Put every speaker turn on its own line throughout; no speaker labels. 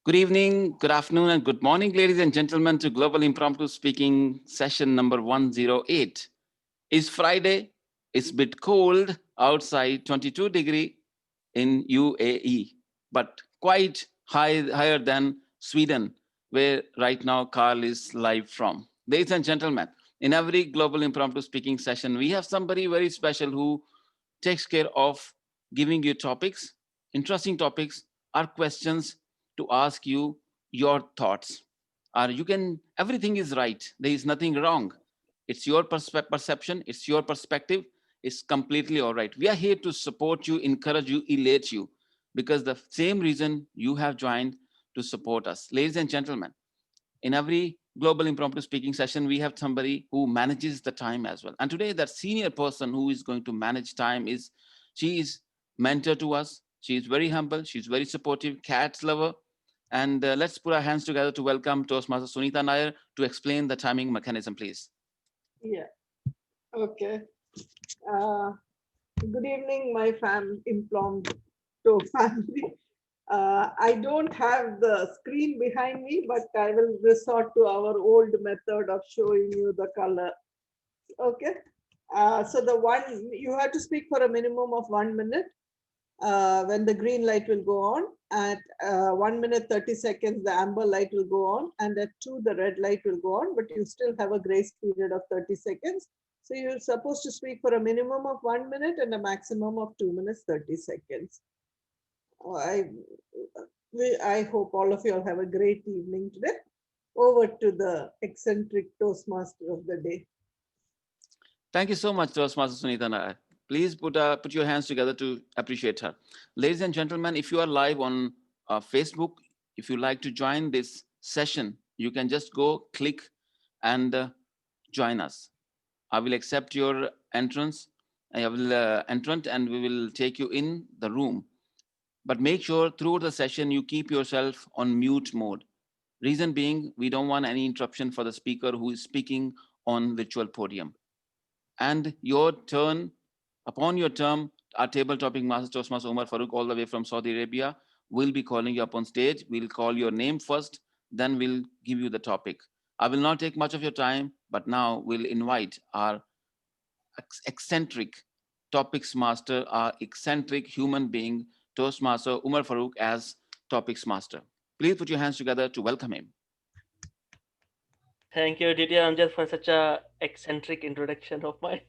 Good evening, good afternoon, and good morning, ladies and gentlemen, to Global Impromptu Speaking session number 108. It's Friday. It's a bit cold outside, 22-degree in UAE, but quite higher than Sweden, where right now Carl is live from. Ladies and gentlemen, in every Global Impromptu Speaking session, we have somebody very special who takes care of giving you topics, interesting topics, or questions to ask you your thoughts. Or you can, everything is right. There is nothing wrong. It's your perception, it's your perspective. It's completely all right. We are here to support you, encourage you, elate you, because the same reason you have joined to support us. Ladies and gentlemen, in every global impromptu speaking session, we have somebody who manages the time as well. And today, that senior person who is going to manage time she is mentor to us. She is very humble. She's very supportive, cats lover. And let's put our hands together to welcome Toastmaster Sunita Nair to explain the timing mechanism, please.
Yeah. Okay. Good evening, my Impromptu family. I don't have the screen behind me, but I will resort to our old method of showing you the color. Okay. So you have to speak for a minimum of 1 minute. When the green light will go on, at 1 minute 30 seconds the amber light will go on, and at 2 the red light will go on, but you still have a grace period of 30 seconds. So you're supposed to speak for a minimum of 1 minute and a maximum of 2 minutes 30 seconds. I hope all of you all have a great evening today. Over to the eccentric Toastmaster of the day.
Thank you so much, Toastmaster Sunita Nair. Please put your hands together to appreciate her. Ladies and gentlemen, if you are live on Facebook, if you like to join this session, you can just go click and join us. I will accept your entrance. I will entrant and we will take you in the room. But make sure through the session you keep yourself on mute mode. Reason being, we don't want any interruption for the speaker who is speaking on virtual podium. And your turn, upon your term, our table topic master Toastmaster Umar Farooq, all the way from Saudi Arabia, will be calling you up on stage. We'll call your name first, then we'll give you the topic. I will not take much of your time, but now we'll invite our eccentric topics master, our eccentric human being, Toastmaster Umar Farooq, as topics master. Please put your hands together to welcome him.
Thank you, Didier Amjad, for such a eccentric introduction of mine.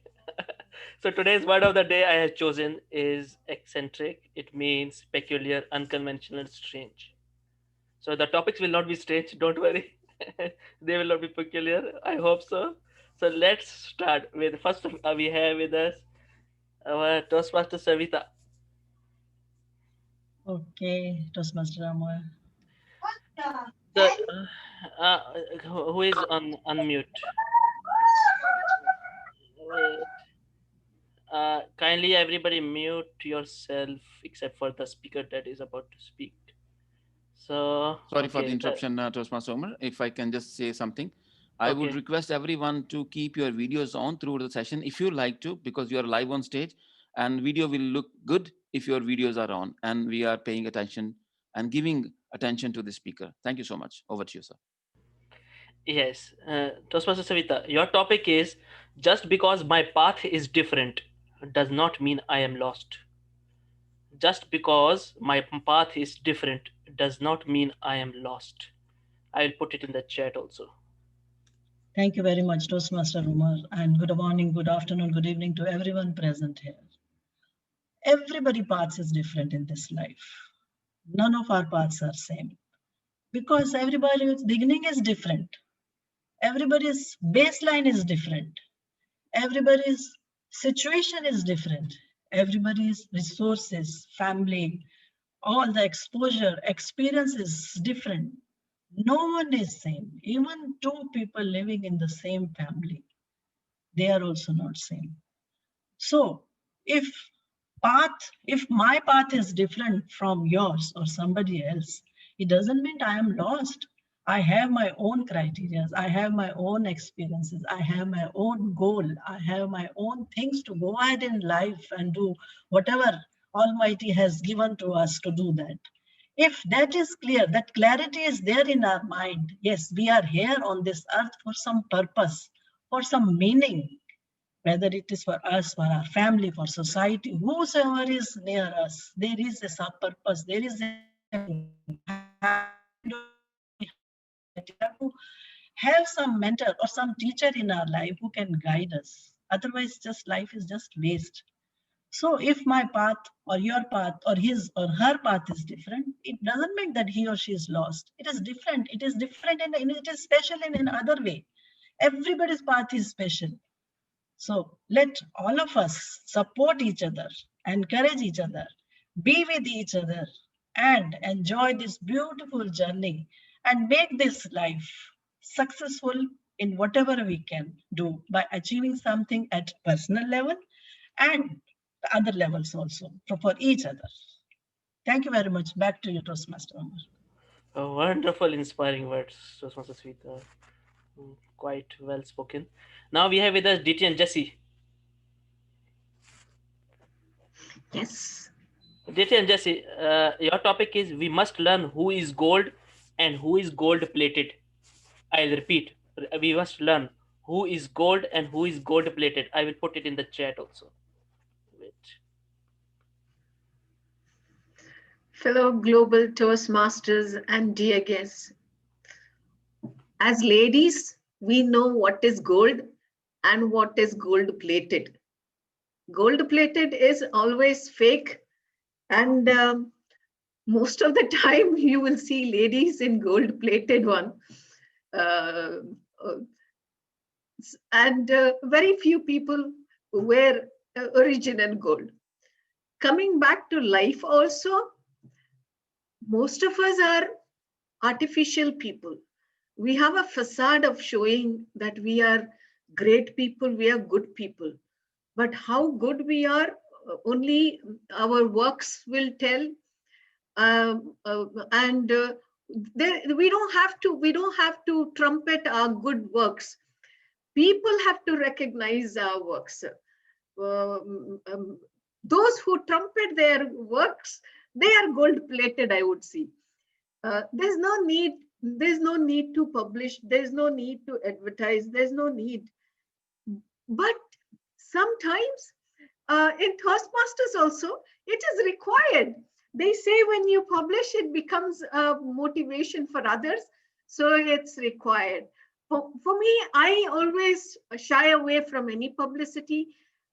So today's word of the day I have chosen is eccentric. It means peculiar, unconventional, strange. So the topics will not be strange, don't worry. They will not be peculiar. I hope so. So let's start with first we have with us our Toastmaster Savita.
Okay, Toastmaster Amar.
So, who is on unmute? Wait. Kindly everybody mute yourself except for the speaker that is about to speak. So
sorry for the interruption, Toastmaster Umar. If I can just say something, I would request everyone to keep your videos on through the session if you like to, because you are live on stage, and video will look good if your videos are on and we are paying attention and giving attention to the speaker. Thank you so much. Over to you, sir.
Yes, Toastmaster Savita, your topic is just because my path is different does not mean I am lost. Just because my path is different does not mean I am lost. I will put it in the chat also.
Thank you very much, Toastmaster Umar, and good morning, good afternoon, good evening to everyone present here. Everybody's path is different in this life. None of our paths are same because everybody's beginning is different. Everybody's baseline is different. Everybody's situation is different. Everybody's resources, family, all the exposure, experience is different. No one is same. Even two people living in the same family, they are also not same. So if my path is different from yours or somebody else, it doesn't mean I am lost. I have my own criteria. I have my own experiences. I have my own goal. I have my own things to go ahead in life and do whatever Almighty has given to us to do that. If that is clear, that clarity is there in our mind, yes, we are here on this earth for some purpose, for some meaning, whether it is for us, for our family, for society, whosoever is near us, there is a purpose, there is a have some mentor or some teacher in our life who can guide us. Otherwise, just life is just waste. So if my path or your path or his or her path is different, it doesn't mean that he or she is lost. It is different. It is different and it is special in another way. Everybody's path is special. So let all of us support each other, encourage each other, be with each other, and enjoy this beautiful journey and make this life successful in whatever we can do by achieving something at personal level and the other levels also for each other. Thank you very much. Back to you, Toastmaster Omar.
Wonderful, inspiring words, Toastmaster Sweeta. Quite well spoken. Now we have with us DT and Jesse.
Yes.
DT and Jesse, your topic is we must learn who is gold and who is gold plated. I'll repeat. We must learn who is gold and who is gold plated. I will put it in the chat also. Wait.
Fellow global Toastmasters and dear guests, as ladies, we know what is gold and what is gold plated. Gold plated is always fake, and most of the time you will see ladies in gold plated one. And very few people wear original gold. Coming back to life also, most of us are artificial people. We have a facade of showing that we are great people, we are good people. But how good we are, only our works will tell. We don't have to trumpet our good works. People have to recognize our works. Those who trumpet their works, they are gold plated, I would say. There's no need to publish, there's no need to advertise, there's no need. But sometimes in Toastmasters also, it is required. They say when you publish, it becomes a motivation for others. So it's required. For me, I always shy away from any publicity.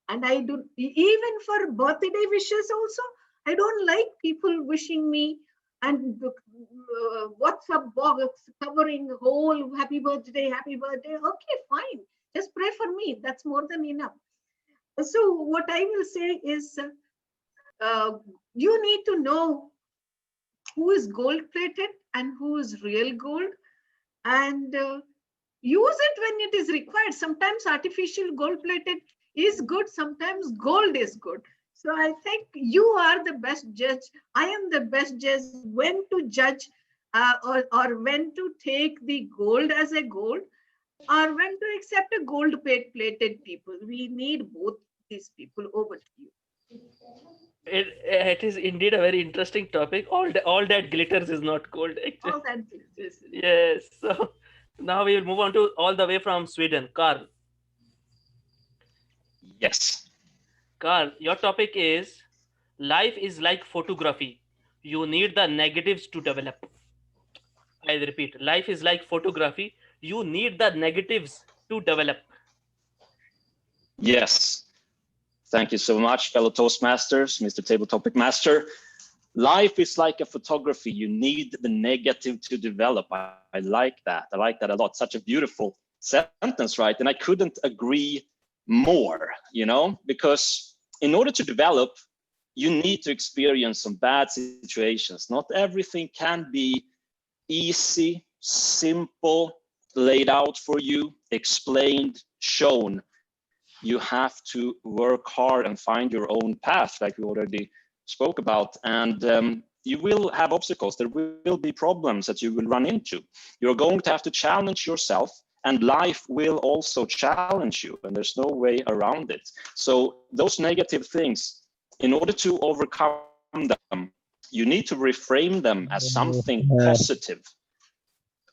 And I do, even for birthday wishes also, I don't like people wishing me and WhatsApp box covering whole happy birthday. Okay, fine. Just pray for me. That's more than enough. So what I will say is, you need to know who is gold plated and who is real gold, and use it when it is required. Sometimes artificial gold plated is good, sometimes gold is good. So I think you are the best judge. I am the best judge when to judge or when to take the gold as a gold, or when to accept a gold plated people. We need both these people. Over to you.
It is indeed a very interesting topic. All that glitters is not gold. Actually.
All that glitters.
Yes. So now we will move on to all the way from Sweden. Carl.
Yes.
Carl, your topic is life is like photography. You need the negatives to develop. I repeat, life is like photography. You need the negatives to develop.
Yes. Thank you so much, fellow Toastmasters, Mr. Table Topic Master. Life is like a photography. You need the negative to develop. I like that. I like that a lot. Such a beautiful sentence, right? And I couldn't agree more, because in order to develop, you need to experience some bad situations. Not everything can be easy, simple, laid out for you, explained, shown. You have to work hard and find your own path, like we already spoke about. And you will have obstacles. There will be problems that you will run into. You're going to have to challenge yourself, and life will also challenge you, and there's no way around it. So those negative things, in order to overcome them, you need to reframe them as something positive.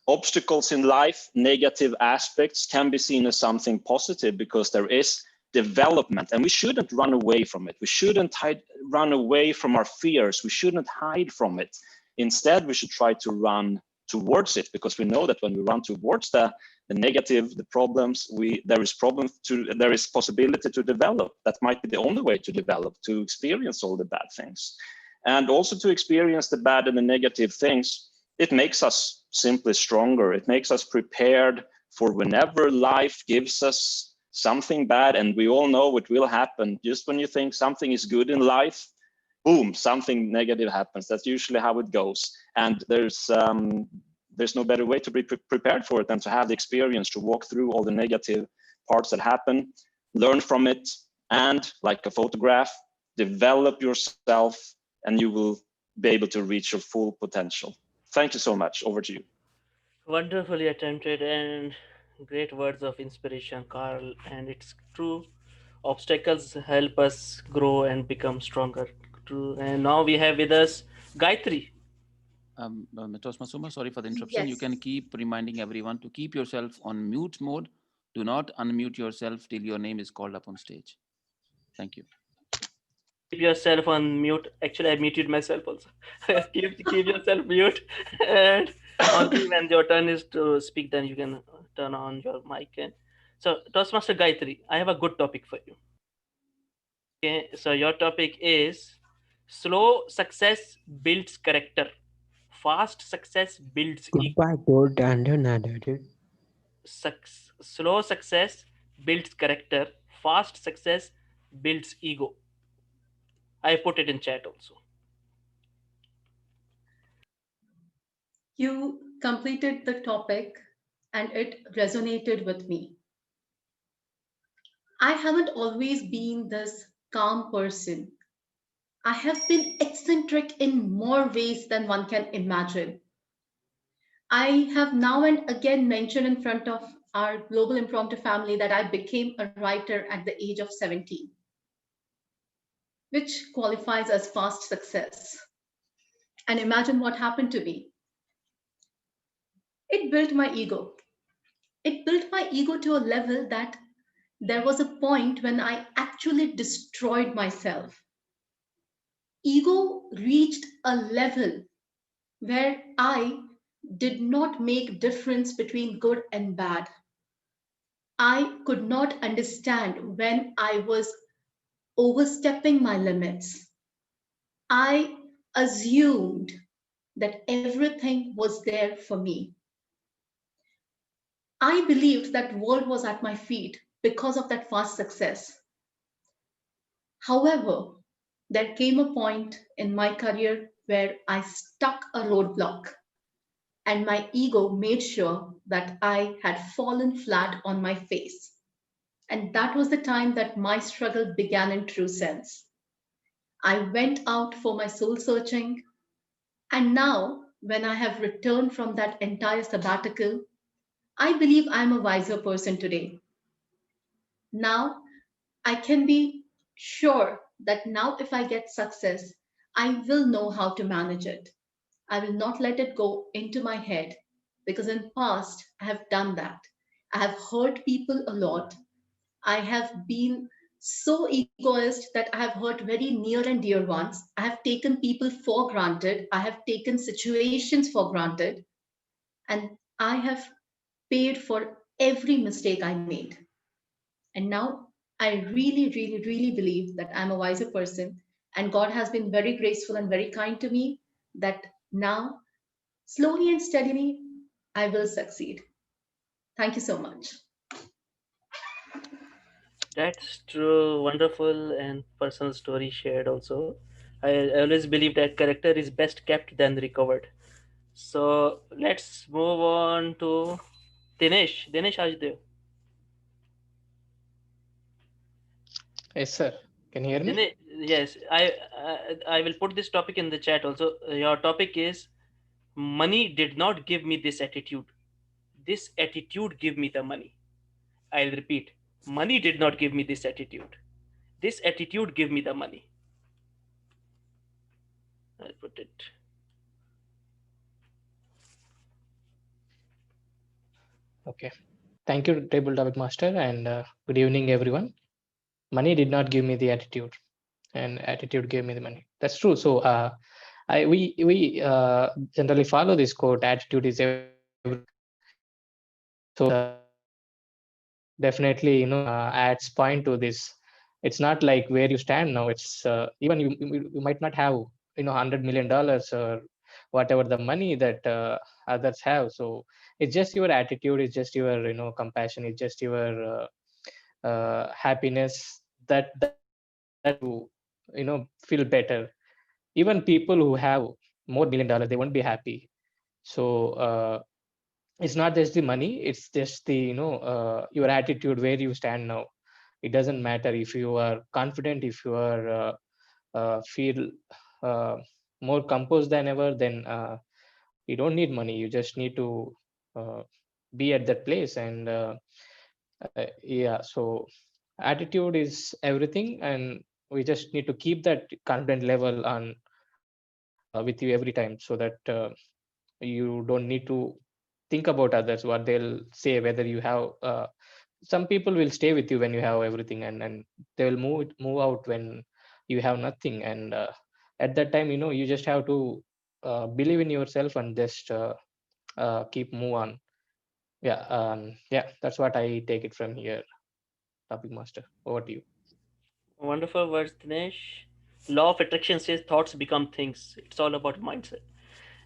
Obstacles in life, negative aspects can be seen as something positive because there is development, and we shouldn't run away from it. We shouldn't run away from our fears. We shouldn't hide from it. Instead, we should try to run towards it, because we know that when we run towards the negative, the problems, there is possibility to develop. That might be the only way to develop, to experience all the bad things. And also to experience the bad and the negative things, it makes us simply stronger. It makes us prepared for whenever life gives us something bad, and we all know it will happen. Just when you think something is good in life, boom, something negative happens. That's usually how it goes. And there's no better way to be prepared for it than to have the experience to walk through all the negative parts that happen, learn from it, and like a photograph, develop yourself, and you will be able to reach your full potential. Thank you so much. Over to you.
Wonderfully attempted and great words of inspiration, Carl. And it's true, obstacles help us grow and become stronger. True. And now we have with us Gayatri.
Tosma, sorry for the interruption. You can keep reminding everyone to keep yourself on mute mode. Do not unmute yourself till your name is called up on stage. Thank you.
Keep yourself on mute. Actually, I muted myself also. keep yourself mute, and only when your turn is to speak, then you can turn on your mic. And so, Toastmaster Gayatri, I have a good topic for you. Okay, so your topic is slow success builds character, fast success builds ego. Slow success builds character, fast success builds ego. I put it in chat also.
You completed the topic and it resonated with me. I haven't always been this calm person. I have been eccentric in more ways than one can imagine. I have now and again mentioned in front of our global impromptu family that I became a writer at the age of 17, which qualifies as fast success. And imagine what happened to me. It built my ego. It built my ego to a level that there was a point when I actually destroyed myself. Ego reached a level where I did not make difference between good and bad. I could not understand when I was overstepping my limits. I assumed that everything was there for me. I believed that world was at my feet because of that fast success. However, there came a point in my career where I stuck a roadblock, and my ego made sure that I had fallen flat on my face. And that was the time that my struggle began in true sense. I went out for my soul searching, and now, when I have returned from that entire sabbatical, I believe I'm a wiser person today. Now, I can be sure that now if I get success, I will know how to manage it. I will not let it go into my head, because in past I have done that. I have hurt people a lot. I have been so egoist that I have hurt very near and dear ones. I have taken people for granted. I have taken situations for granted. And I have paid for every mistake I made. And now I really, really, really believe that I'm a wiser person. And God has been very graceful and very kind to me that now, slowly and steadily, I will succeed. Thank you so much.
That's true, wonderful and personal story shared also. I always believe that character is best kept than recovered. So let's move on to Dinesh. Dinesh, are you there?
Yes, sir. Can you hear me?
Dinesh, yes, I will put this topic in the chat also. Your topic is money did not give me this attitude. This attitude gave me the money. I'll repeat. Money did not give me this attitude. This attitude gave me the money. I'll put it.
Okay. Thank you, Table Topic Master, and good evening, everyone. Money did not give me the attitude, and attitude gave me the money. That's true. So, we generally follow this quote: "Attitude is everything." So, definitely, adds point to this. It's not like where you stand now. It's even you might not have $100 million or whatever the money that others have. So it's just your attitude. It's just your compassion. It's just your happiness that feel better. Even people who have more $1 million, they won't be happy. So it's not just the money, it's just the your attitude, where you stand now. It doesn't matter if you are confident, if you are feel uh, more composed than ever, then you don't need money. You just need to uh, be at that place. And yeah, so attitude is everything, and we just need to keep that confident level on with you every time, so that you don't need to think about others, what they'll say, whether you have some people will stay with you when you have everything, and they will move out when you have nothing. And at that time, you just have to believe in yourself and just keep move on. Yeah. Yeah, that's what I take it from here. Topic master, over to you.
Wonderful words, Dinesh. Law of attraction says thoughts become things. It's all about mindset.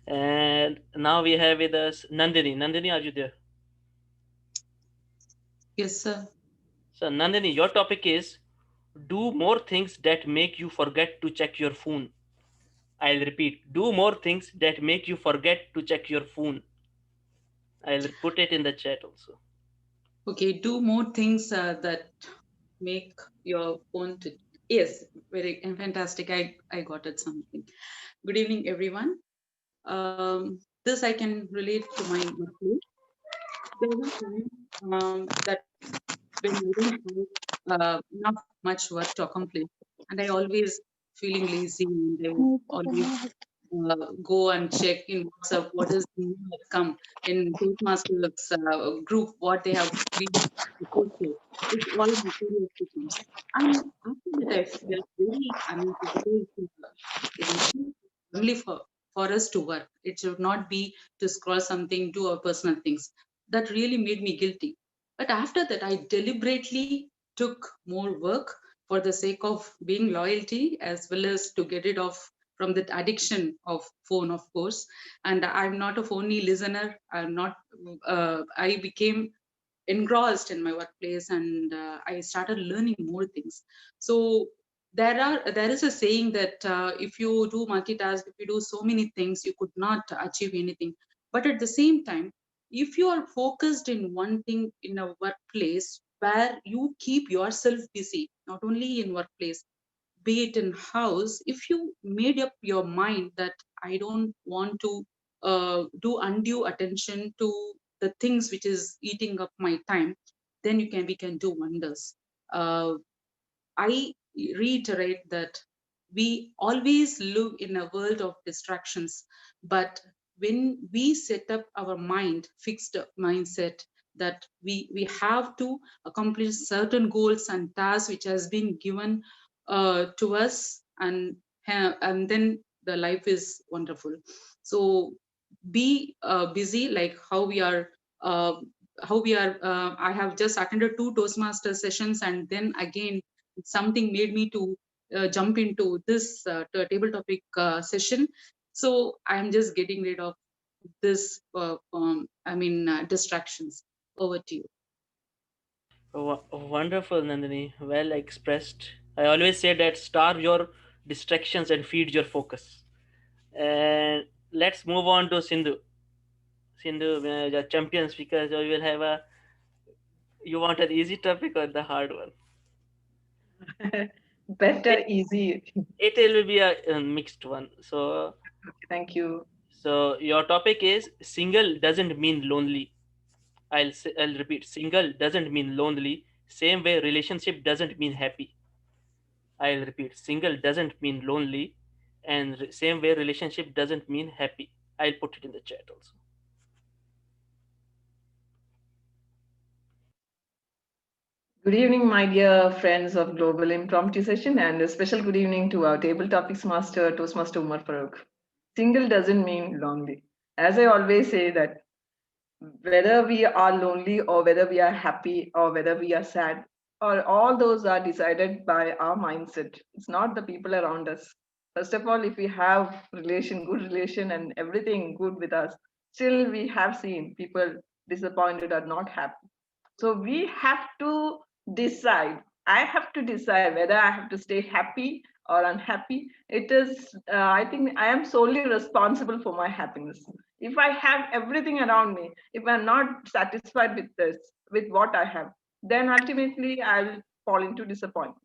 And now we have with us Nandini. Nandini, are you there?
Yes, sir.
So, Nandini, your topic is do more things that make you forget to check your phone. I'll repeat, do more things that make you forget to check your phone. I'll put it in the chat also.
Okay, do more things that make your phone to. Yes, very fantastic. I got it something. Good evening, everyone. This I can relate to my workplace. There was a time that when I don't have enough much work to accomplish, and I always feeling lazy, and I would always go and check in WhatsApp what is the new that come in Toastmasters group, what they have been posted. It's all material comes. And after that, I felt very uneasy because it is only for us to work. It should not be to scroll something, do our personal things. That really made me guilty. But after that, I deliberately took more work for the sake of being loyalty, as well as to get rid of from that addiction of phone, of course. And I'm not a phony listener. I'm not. I became engrossed in my workplace, and I started learning more things. So there is a saying that if you do multitask, if you do so many things, you could not achieve anything. But at the same time, if you are focused in one thing in a workplace where you keep yourself busy, not only in workplace, be it in house, if you made up your mind that I don't want to do undue attention to the things which is eating up my time, then we can do wonders. uh, I reiterate that we always live in a world of distractions, but when we set up our mind, fixed mindset that we have to accomplish certain goals and tasks which has been given to us, and then the life is wonderful. So be busy, like uh, how we are. I have just attended 2 Toastmaster sessions, and then again something made me to jump into this table topic session. So I'm just getting rid of this distractions. Over to you.
Wonderful, Nandini. Well expressed. I always say that starve your distractions and feed your focus. And let's move on to Sindhu. Sindhu, the champions, because we will have a. You want an easy topic or the hard one?
Better easy.
It will be a mixed one. So,
Thank you.
so your topic is single doesn't mean lonely. I'll repeat. Single doesn't mean lonely. Same way, relationship doesn't mean happy. I'll repeat. Single doesn't mean lonely, And same way, relationship doesn't mean happy. I'll put it in the chat also.
Good evening, my dear friends of Global Impromptu Session, and a special good evening to our table topics master, Toastmaster Umar Farooq. Single doesn't mean lonely. As I always say that whether we are lonely or whether we are happy or whether we are sad, or all those are decided by our mindset. It's not the people around us. First of all, if we have good relation and everything good with us, still we have seen people disappointed or not happy. So we have to decide. I have to decide whether I have to stay happy or unhappy. It is, I think I am solely responsible for my happiness. If I have everything around me, if I'm not satisfied with this, with what I have, then ultimately I'll fall into disappointment.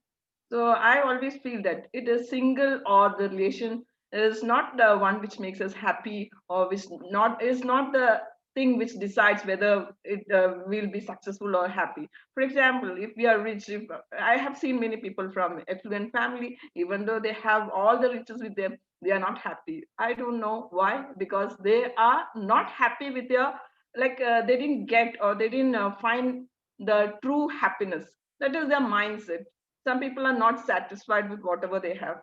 So I always feel that it is single or the relation is not the one which makes us happy or which not is not the thing which decides whether it will be successful or happy. For example, if we are rich, if, I have seen many people from affluent family, even though they have all the riches with them, they are not happy. I don't know why, because they are not happy with their, like they didn't get or they didn't find the true happiness. That is their mindset. Some people are not satisfied with whatever they have.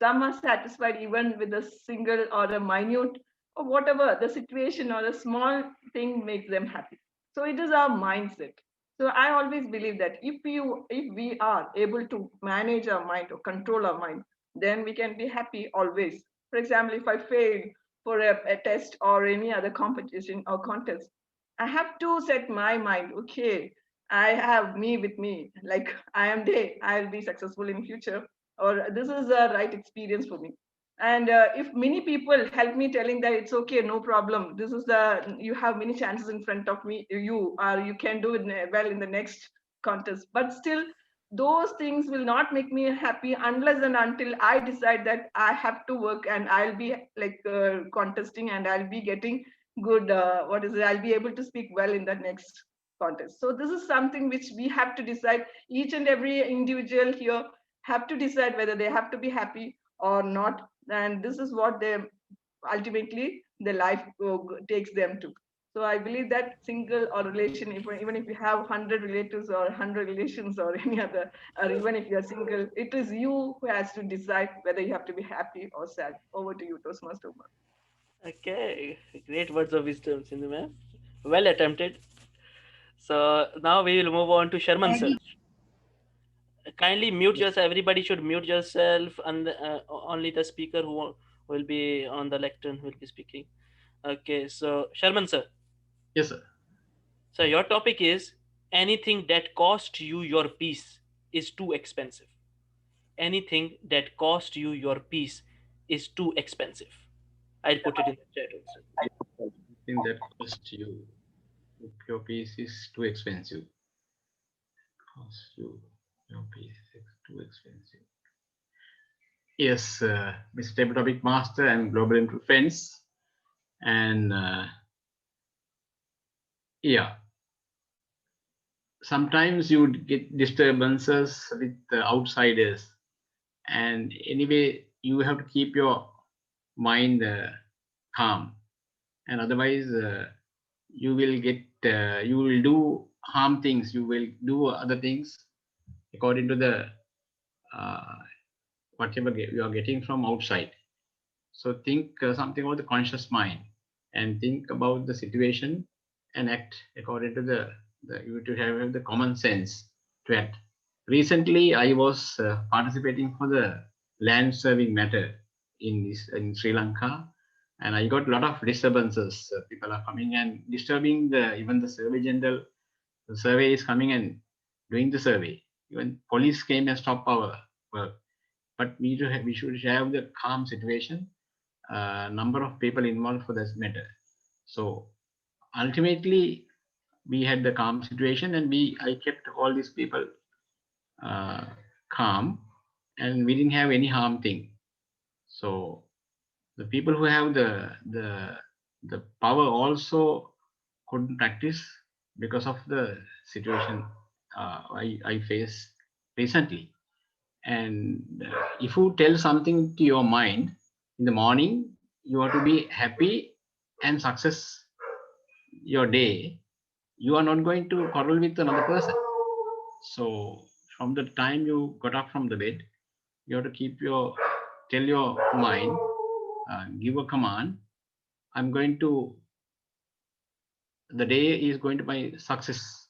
Some are satisfied even with a single or a minute or whatever the situation or a small thing makes them happy. So it is our mindset. So I always believe that if we are able to manage our mind or control our mind, then we can be happy always. For example, if I fail for a test or any other competition or contest, I have to set my mind, okay, I have me with me, like I am there, I'll be successful in future, or this is the right experience for me. And if many people help me telling that it's okay, no problem, this is the, you have many chances in front of me, you can do it well in the next contest, but still those things will not make me happy unless and until I decide that I have to work and I'll be like contesting and I'll be getting good what is it, I'll be able to speak well in the next contest. So this is something which we have to decide. Each and every individual here have to decide whether they have to be happy or not, and this is what they ultimately the life takes them to. So I believe that single or relation, even if you have 100 relatives or 100 relations or any other, or even if you're single, it is you who has to decide whether you have to be happy or sad. Over to you, Toastmaster Umar.
Okay, great words of wisdom, Sindhu ma'am. Well attempted. So now we will move on to Sharman sir. Kindly mute yourself. Everybody should mute yourself, and only the speaker who will be on the lectern will be speaking. Okay, so Sharman sir.
Yes, sir.
So your topic is anything that cost you your peace is too expensive. Anything that cost you your peace is too expensive. I'll put it in the chat also.
Anything that costs you your piece is too expensive. Cost you your piece is too expensive. Yes, Mr. Table Topic Master and Global Influ Friends. And yeah, sometimes you would get disturbances with the outsiders. And anyway, you have to keep your mind calm. And otherwise, you will get, you will do harm things, you will do other things according to the whatever you are getting from outside. So think something about the conscious mind and think about the situation and act according to the you to have the common sense to act. Recently, I was participating for the land serving matter in Sri Lanka, and I got a lot of disturbances. People are coming and disturbing even the survey general. The survey is coming and doing the survey. Even police came and stopped our work. But we should have the calm situation. Number of people involved for this matter. So ultimately, we had the calm situation, and I kept all these people calm, and we didn't have any harm thing. So the people who have the power also couldn't practice because of the situation I faced recently. And if you tell something to your mind, in the morning, you have to be happy and success your day. You are not going to quarrel with another person. So from the time you got up from the bed, you have to tell your mind, give a command. I'm going to, the day is going to be success.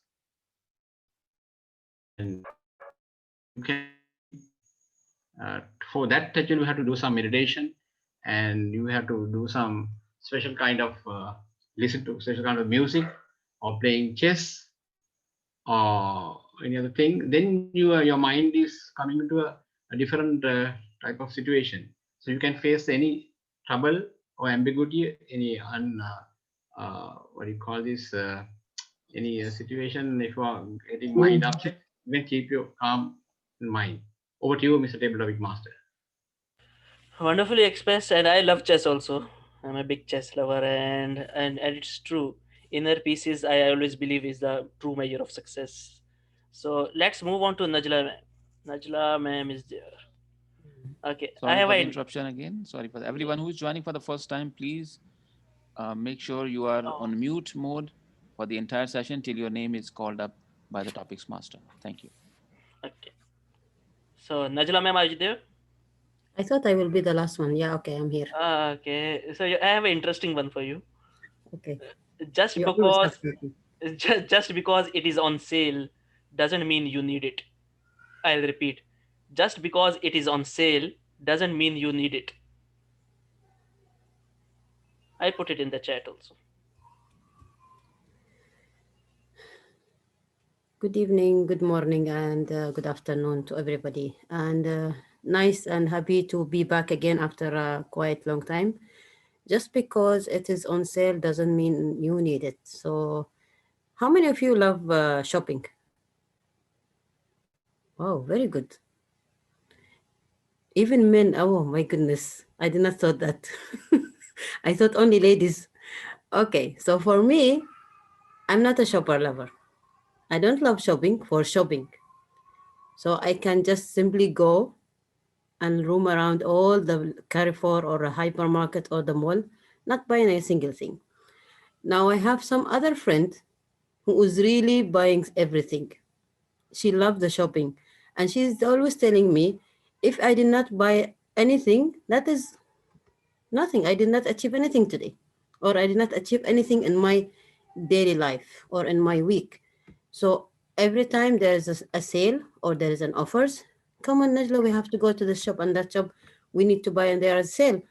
And you can, for that, actually, you have to do some meditation, and you have to do some special kind of, listen to special kind of music, or playing chess, or any other thing. Then your mind is coming into a different type of situation. So you can face any trouble or ambiguity, any what do you call this, any situation. If you are getting mind upset, you can keep your calm mind. Over to you, Mr. Table Topic Master.
Wonderfully expressed, and I love chess also. I'm a big chess lover, and it's true. Inner peace is, I always believe, is the true measure of success. So let's move on to Najla ma'am. Najla ma'am is there. Okay, I
Sorry
have
for the
a
interruption again. Sorry for everyone who's joining for the first time. Please make sure you are on mute mode for the entire session till your name is called up by the topics master. Thank you.
Okay. So Najla ma'am, are you there?
I thought I will be the last one. Yeah, okay, I'm here.
Okay. So I have an interesting one for you.
Okay.
Just
You always have
because
something.
just because it is on sale doesn't mean you need it. I'll repeat. Just because it is on sale doesn't mean you need it. I put it in the chat also.
Good evening, good morning, and good afternoon to everybody. And nice and happy to be back again after a quite long time. Just because it is on sale doesn't mean you need it. So, how many of you love shopping? Wow, very good. Even men, oh my goodness, I did not thought that. I thought only ladies. Okay, so for me, I'm not a shopper lover. I don't love shopping for shopping. So I can just simply go and roam around all the Carrefour or a hypermarket or the mall, not buying a single thing. Now I have some other friend who is really buying everything. She loves the shopping, and she's always telling me, if I did not buy anything, that is nothing. I did not achieve anything today, or I did not achieve anything in my daily life or in my week. So every time there's a sale or there is an offers, come on, Najla, we have to go to the shop, and that shop we need to buy, and there is sale.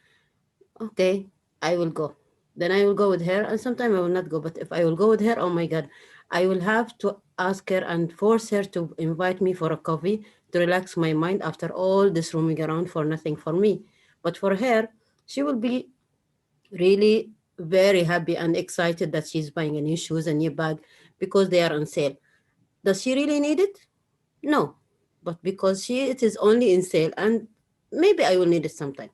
Okay, I will go. Then I will go with her, and sometimes I will not go. But if I will go with her, oh my God, I will have to ask her and force her to invite me for a coffee to relax my mind after all this roaming around for nothing for me. But for her, she will be really very happy and excited that she's buying a new shoes and new bag because they are on sale. Does she really need it? No, but because it is only in sale, and maybe I will need it sometime.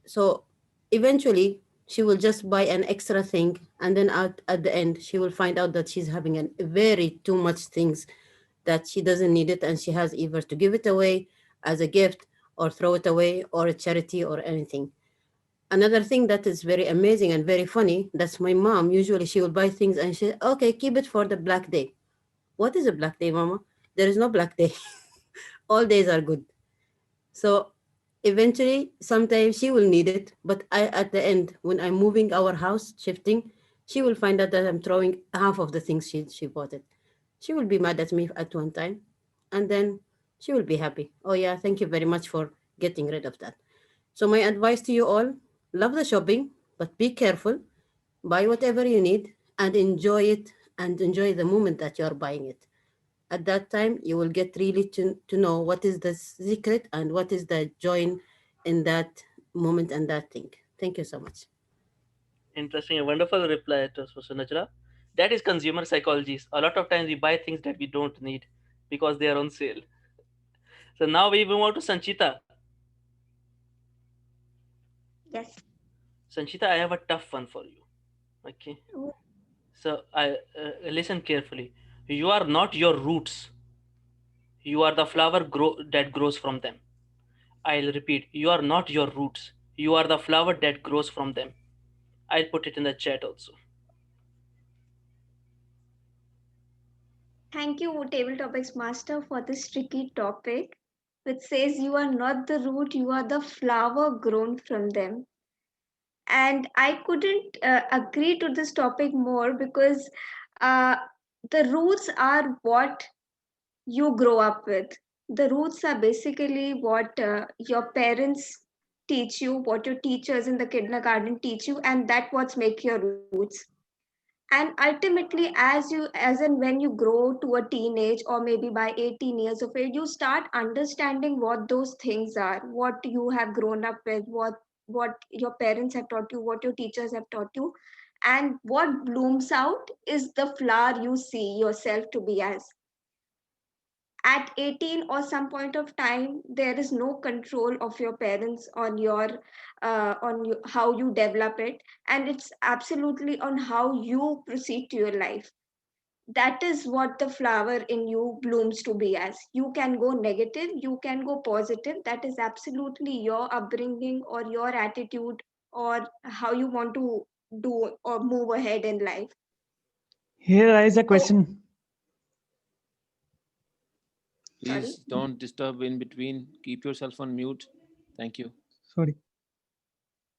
So eventually she will just buy an extra thing, and then at the end she will find out that she's having a very too much things that she doesn't need it, and she has either to give it away as a gift or throw it away or a charity or anything. Another thing that is very amazing and very funny, that's my mom. Usually she will buy things and she, okay, keep it for the black day. What is a black day, mama? There is no black day. All days are good. So eventually, sometimes she will need it, but at the end, when I'm moving our house, shifting, she will find out that I'm throwing half of the things she bought it. She will be mad at me at one time, and then she will be happy. Oh yeah, thank you very much for getting rid of that. So my advice to you all, love the shopping, but be careful. Buy whatever you need and enjoy it, and enjoy the moment that you're buying it. At that time, you will get really to know what is the secret and what is the joy in that moment and that thing. Thank you so much.
Interesting, a wonderful reply to Najla. That is consumer psychology. A lot of times we buy things that we don't need because they are on sale. So now we move on to Sanchita.
Yes.
Sanchita, I have a tough one for you. Okay. So I listen carefully. You are not your roots. You are the flower that grows from them. I'll repeat, you are not your roots. You are the flower that grows from them. I'll put it in the chat also.
Thank you, Table Topics Master, for this tricky topic, which says you are not the root, you are the flower grown from them. And I couldn't agree to this topic more because uh, the roots are what you grow up with. The roots are basically what your parents teach you, what your teachers in the kindergarten teach you, and that what's make your roots. And ultimately, as and when you grow to a teenage or maybe by 18 years of age, you start understanding what those things are, what you have grown up with, what your parents have taught you, what your teachers have taught you, and what blooms out is the flower you see yourself to be as. At 18 or some point of time, there is no control of your parents on how you develop it, and it's absolutely on how you proceed to your life. That is what the flower in you blooms to be as. You can go negative, you can go positive. That is absolutely your upbringing or your attitude or how you want to do or move ahead in life.
Here is a
So,
question.
Please don't disturb in between. Keep yourself on mute. Thank you.
Sorry.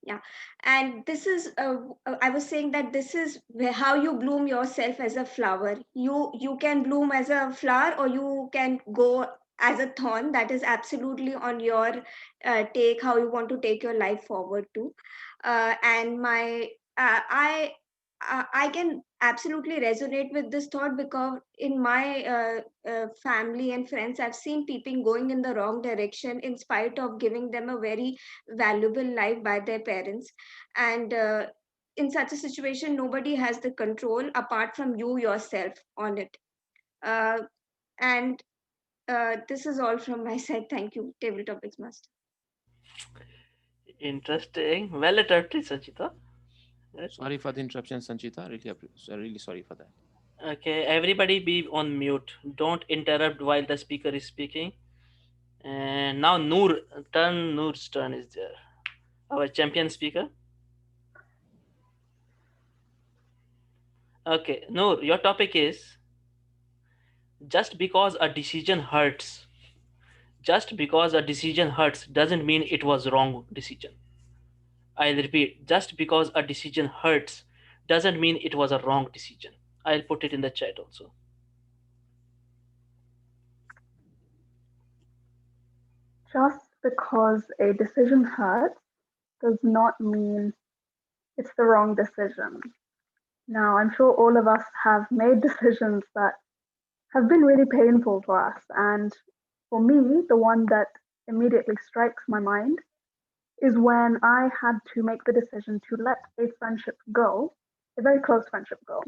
yeah, and this is I was saying that this is how you bloom yourself as a flower. You can bloom as a flower or you can go as a thorn. That is absolutely on your take, how you want to take your life forward to. And my I can absolutely resonate with this thought because in my family and friends, I've seen people going in the wrong direction in spite of giving them a very valuable life by their parents. And in such a situation, nobody has the control apart from you yourself on it. Uh, and this is all from my side. Thank you, Table Topics Master.
Interesting. Well attempted, Sanchita.
Sorry for the interruption, Sanchita. Really sorry for that.
Okay, everybody be on mute. Don't interrupt while the speaker is speaking. And now Noor's turn is there. Our champion speaker. Okay, Noor, your topic is just because a decision hurts. Just because a decision hurts doesn't mean it was wrong decision. I'll repeat, just because a decision hurts doesn't mean it was a wrong decision. I'll put it in the chat also.
Just because a decision hurts does not mean it's the wrong decision. Now, I'm sure all of us have made decisions that have been really painful for us. And for me, the one that immediately strikes my mind is when I had to make the decision to let a friendship go, a very close friendship go,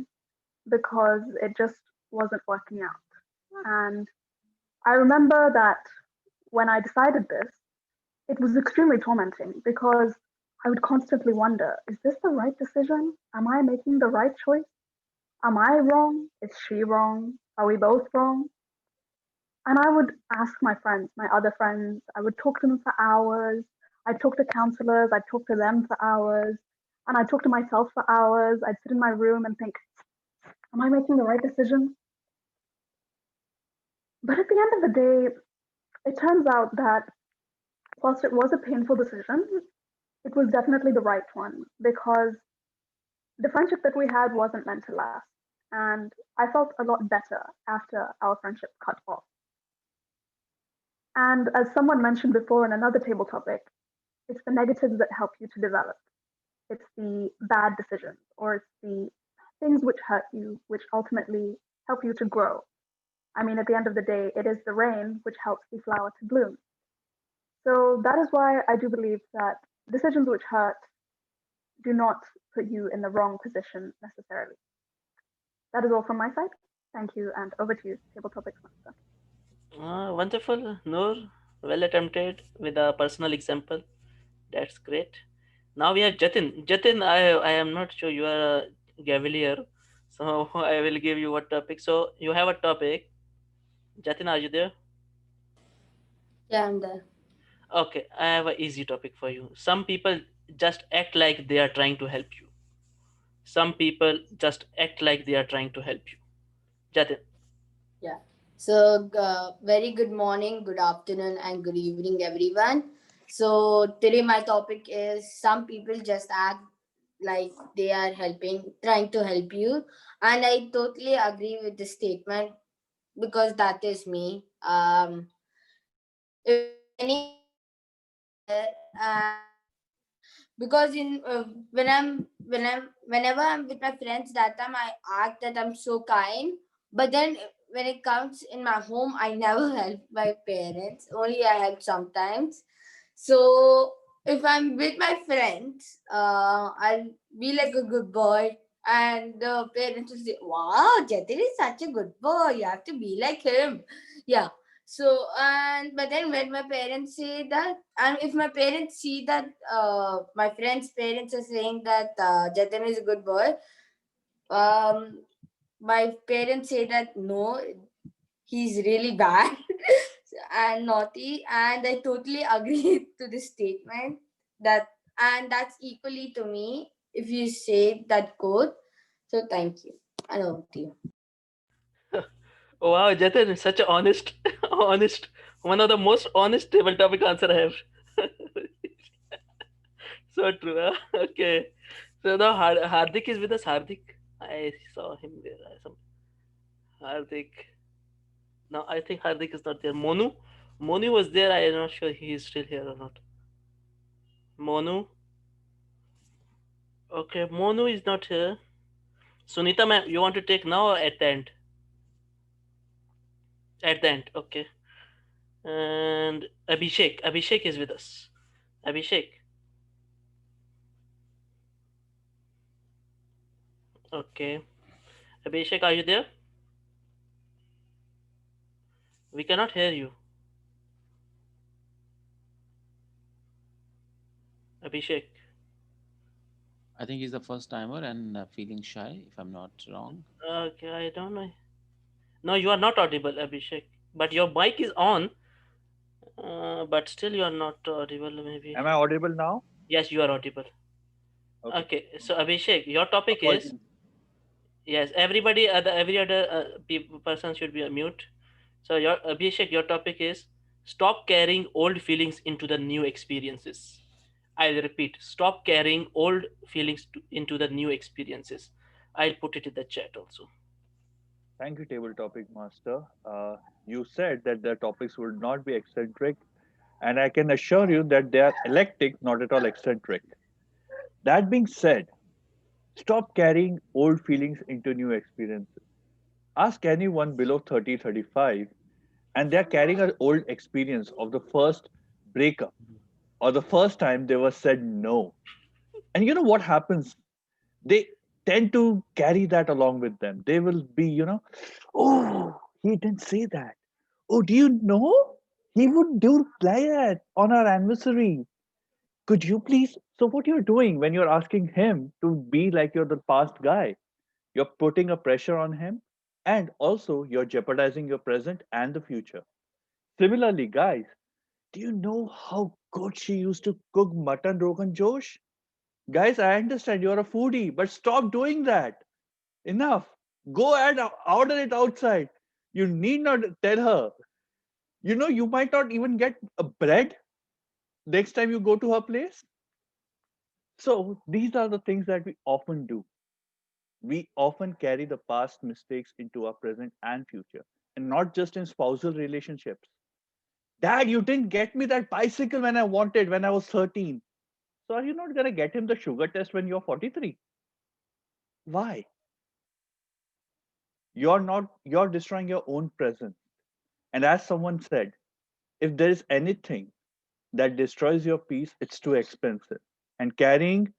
because it just wasn't working out. And I remember that when I decided this, it was extremely tormenting because I would constantly wonder, is this the right decision? Am I making the right choice? Am I wrong? Is she wrong? Are we both wrong? And I would ask my friends, my other friends, I would talk to them for hours. I'd talk to counselors, I'd talk to them for hours. And I'd talk to myself for hours. I'd sit in my room and think, am I making the right decision? But at the end of the day, it turns out that whilst it was a painful decision, it was definitely the right one because the friendship that we had wasn't meant to last. And I felt a lot better after our friendship cut off. And as someone mentioned before in another table topic, it's the negatives that help you to develop. It's the bad decisions or it's the things which hurt you, which ultimately help you to grow. I mean, at the end of the day, it is the rain which helps the flower to bloom. So that is why I do believe that decisions which hurt do not put you in the wrong position necessarily. That is all from my side. Thank you, and over to you, Table Topics Master.
Wonderful, Noor. Well attempted with a personal example. That's great. Now we have Jatin. Jatin, I am not sure you are a Gavalier, so I will give you a topic. So you have a topic. Jatin, are you there?
Yeah, I'm there.
Okay, I have an easy topic for you. Some people just act like they are trying to help you. Some people just act like they are trying to help you. Jatin.
Yeah. So, very good morning, good afternoon, and good evening, everyone. So, today my topic is some people just act like they are trying to help you. And I totally agree with the statement because that is me. If anyone there, because whenever I'm with my friends, that time I act that I'm so kind, but then when it comes in my home, I never help my parents, only I help sometimes. So if I'm with my friends, I'll be like a good boy, and the parents will say, wow, Jatin is such a good boy, you have to be like him. Yeah. So, but then when my parents say that, and if my parents see that my friends' parents are saying that Jatin is a good boy, um, my parents say that no, he's really bad and naughty, and I totally agree to this statement. And that's equally to me if you say that quote. So thank you, and over to you.
Wow, Jatin is such a honest, honest, one of the most honest table topic answer I have. So true. Huh? Okay. So now Hardik is with us. Hardik, I saw him there. Hardik. No, I think Hardik is not there. Monu was there. I am not sure he is still here or not. Monu. Okay, Monu is not here. Sunita, ma'am, you want to take now or at the end? At the end, okay. And Abhishek. Abhishek is with us. Abhishek. Okay. Abhishek, are you there? We cannot hear you. Abhishek.
I think he's the first timer and feeling shy, if I'm not wrong.
Okay, I don't know. No, you are not audible, Abhishek. But your mic is on. But still you are not audible, maybe.
Am I audible now?
Yes, you are audible. Okay, so Abhishek, your topic is,
Apologies.
yes, every other person should be on mute. So your Abhishek, your topic is stop carrying old feelings into the new experiences. I'll repeat, stop carrying old feelings into the new experiences. I'll put it in the chat also.
Thank you, Table Topic Master. You said that the topics would not be eccentric, and I can assure you that they are eclectic, not at all eccentric. That being said, stop carrying old feelings into new experiences. Ask anyone below 30, 35, and they're carrying an old experience of the first breakup or the first time they were said no. And you know what happens? They tend to carry that along with them. They will be, oh, he didn't say that. Oh, do you know? He would do play that on our anniversary. Could you please? So, what you're doing when you're asking him to be like you're the past guy, you're putting a pressure on him, and also you're jeopardizing your present and the future. Similarly, guys, do you know how good she used to cook mutton rogan josh? Guys, I understand you're a foodie, but stop doing that. Enough. Go and order it outside. You need not tell her. You might not even get a bread next time you go to her place. So these are the things that we often do. We often carry the past mistakes into our present and future, and not just in spousal relationships. Dad, you didn't get me that bicycle when I wanted when I was 13. So are you not going to get him the sugar test when you're 43? Why? You're destroying your own present. And as someone said, if there is anything that destroys your peace, it's too expensive. And carrying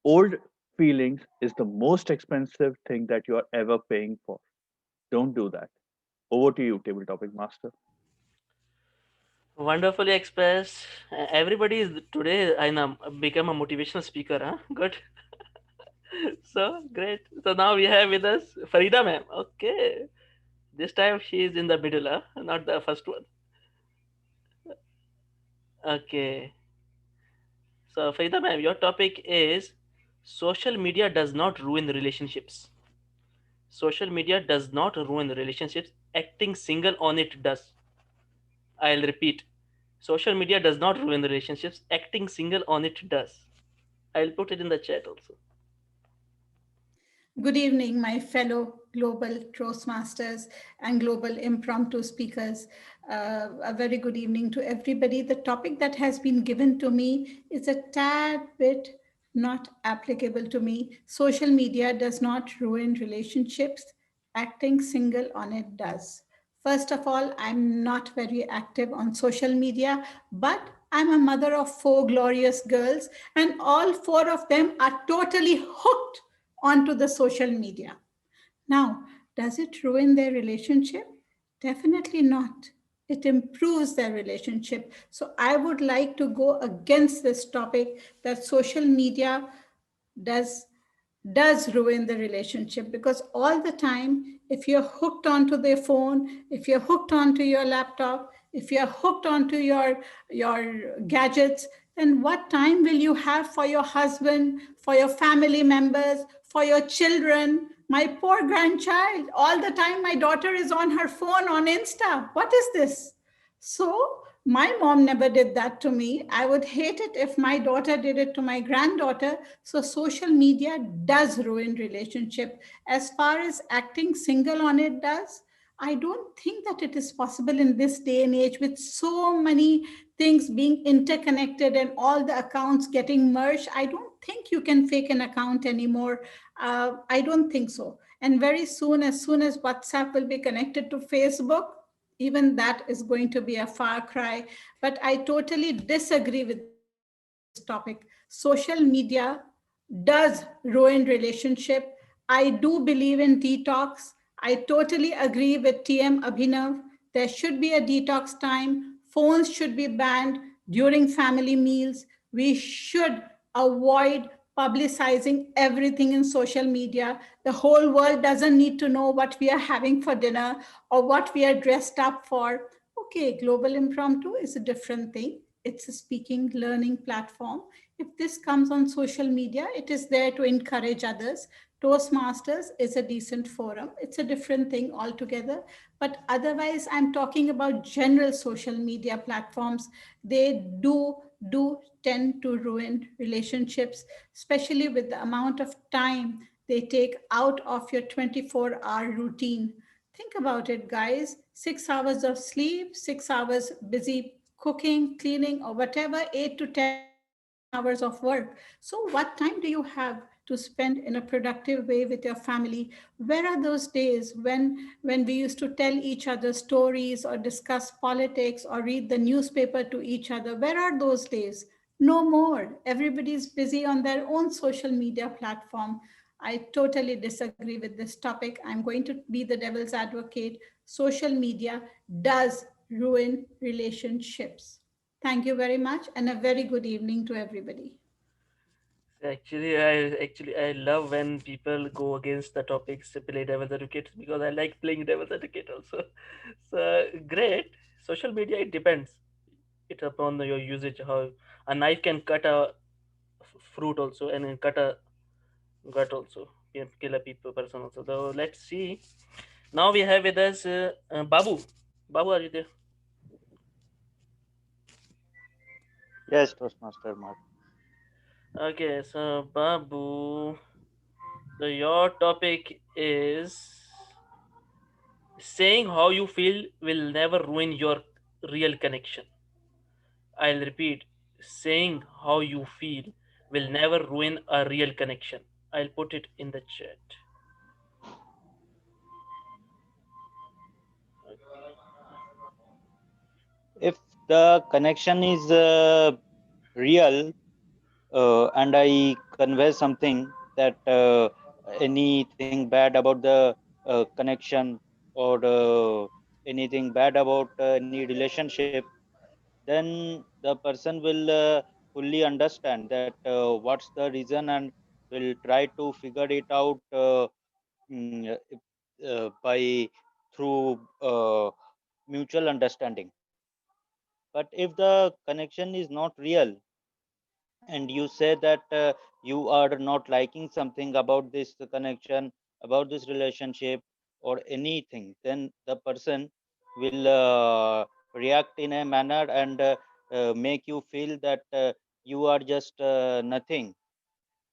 old feelings is the most expensive thing that you are ever paying for. Don't do that. Over to you, Table Topic Master.
Wonderfully expressed. Everybody is today. I know become a motivational speaker. Huh? Good. So great. So now we have with us Farida ma'am. Okay. This time she is in the middle, huh? Not the first one. Okay. So, Farida ma'am, your topic is social media does not ruin relationships. Social media does not ruin relationships. Acting single on it does. I'll repeat. Social media does not ruin relationships. Acting single on it does. I'll put it in the chat also.
Good evening, my fellow global Toastmasters and global impromptu speakers. A very good evening to everybody. The topic that has been given to me is a tad bit not applicable to me. Social media does not ruin relationships. Acting single on it does. First of all, I'm not very active on social media, but I'm a mother of four glorious girls, and all four of them are totally hooked onto the social media. Now, does it ruin their relationship? Definitely not. It improves their relationship. So I would like to go against this topic that social media does does ruin the relationship, because all the time, if you're hooked onto their phone, if you're hooked onto your laptop, if you're hooked onto your gadgets, then what time will you have for your husband, for your family members, for your children? My poor grandchild, all the time my daughter is on her phone on Insta. What is this? So my mom never did that to me. I would hate it if my daughter did it to my granddaughter. So social media does ruin relationship. As far as acting single on it does, I don't think that it is possible in this day and age with so many things being interconnected and all the accounts getting merged. I don't think you can fake an account anymore. I don't think so. And very soon as WhatsApp will be connected to Facebook, even that is going to be a far cry. But I totally disagree with this topic. Social media does ruin relationship. I do believe in detox. I totally agree with TM Abhinav. There should be a detox time. Phones should be banned during family meals. We should avoid publicizing everything in social media. The whole world doesn't need to know what we are having for dinner or what we are dressed up for. Okay, Global Impromptu is a different thing. It's a speaking, learning platform. If this comes on social media, it is there to encourage others. Toastmasters is a decent forum. It's a different thing altogether. But otherwise, I'm talking about general social media platforms. They do tend to ruin relationships, especially with the amount of time they take out of your 24-hour routine. Think about it, guys. 6 hours of sleep, 6 hours busy cooking, cleaning, or whatever, 8 to 10 hours of work. So, what time do you have to spend in a productive way with your family? Where are those days when we used to tell each other stories or discuss politics or read the newspaper to each other? Where are those days? No more. Everybody's busy on their own social media platform. I totally disagree with this topic. I'm going to be the devil's advocate. Social media does ruin relationships. Thank you very much, and a very good evening to everybody.
Actually I love when people go against the topics to play devil's advocate, because I like playing devil's advocate also. So great. Social media, it depends. It upon your usage. How a knife can cut a fruit also, and then cut a gut also. Can kill a people person also. So let's see. Now we have with us Babu. Babu, are you there?
Yes, Toastmaster Mark.
Okay, so Babu, so your topic is saying how you feel will never ruin your real connection. I'll repeat, saying how you feel will never ruin a real connection. I'll put it in the chat.
If the connection is real and I convey something that anything bad about the connection or anything bad about any relationship, then the person will fully understand that what's the reason and will try to figure it out by through mutual understanding. But if the connection is not real, and you say that you are not liking something about this connection, about this relationship, or anything, then the person will react in a manner and make you feel that you are just nothing.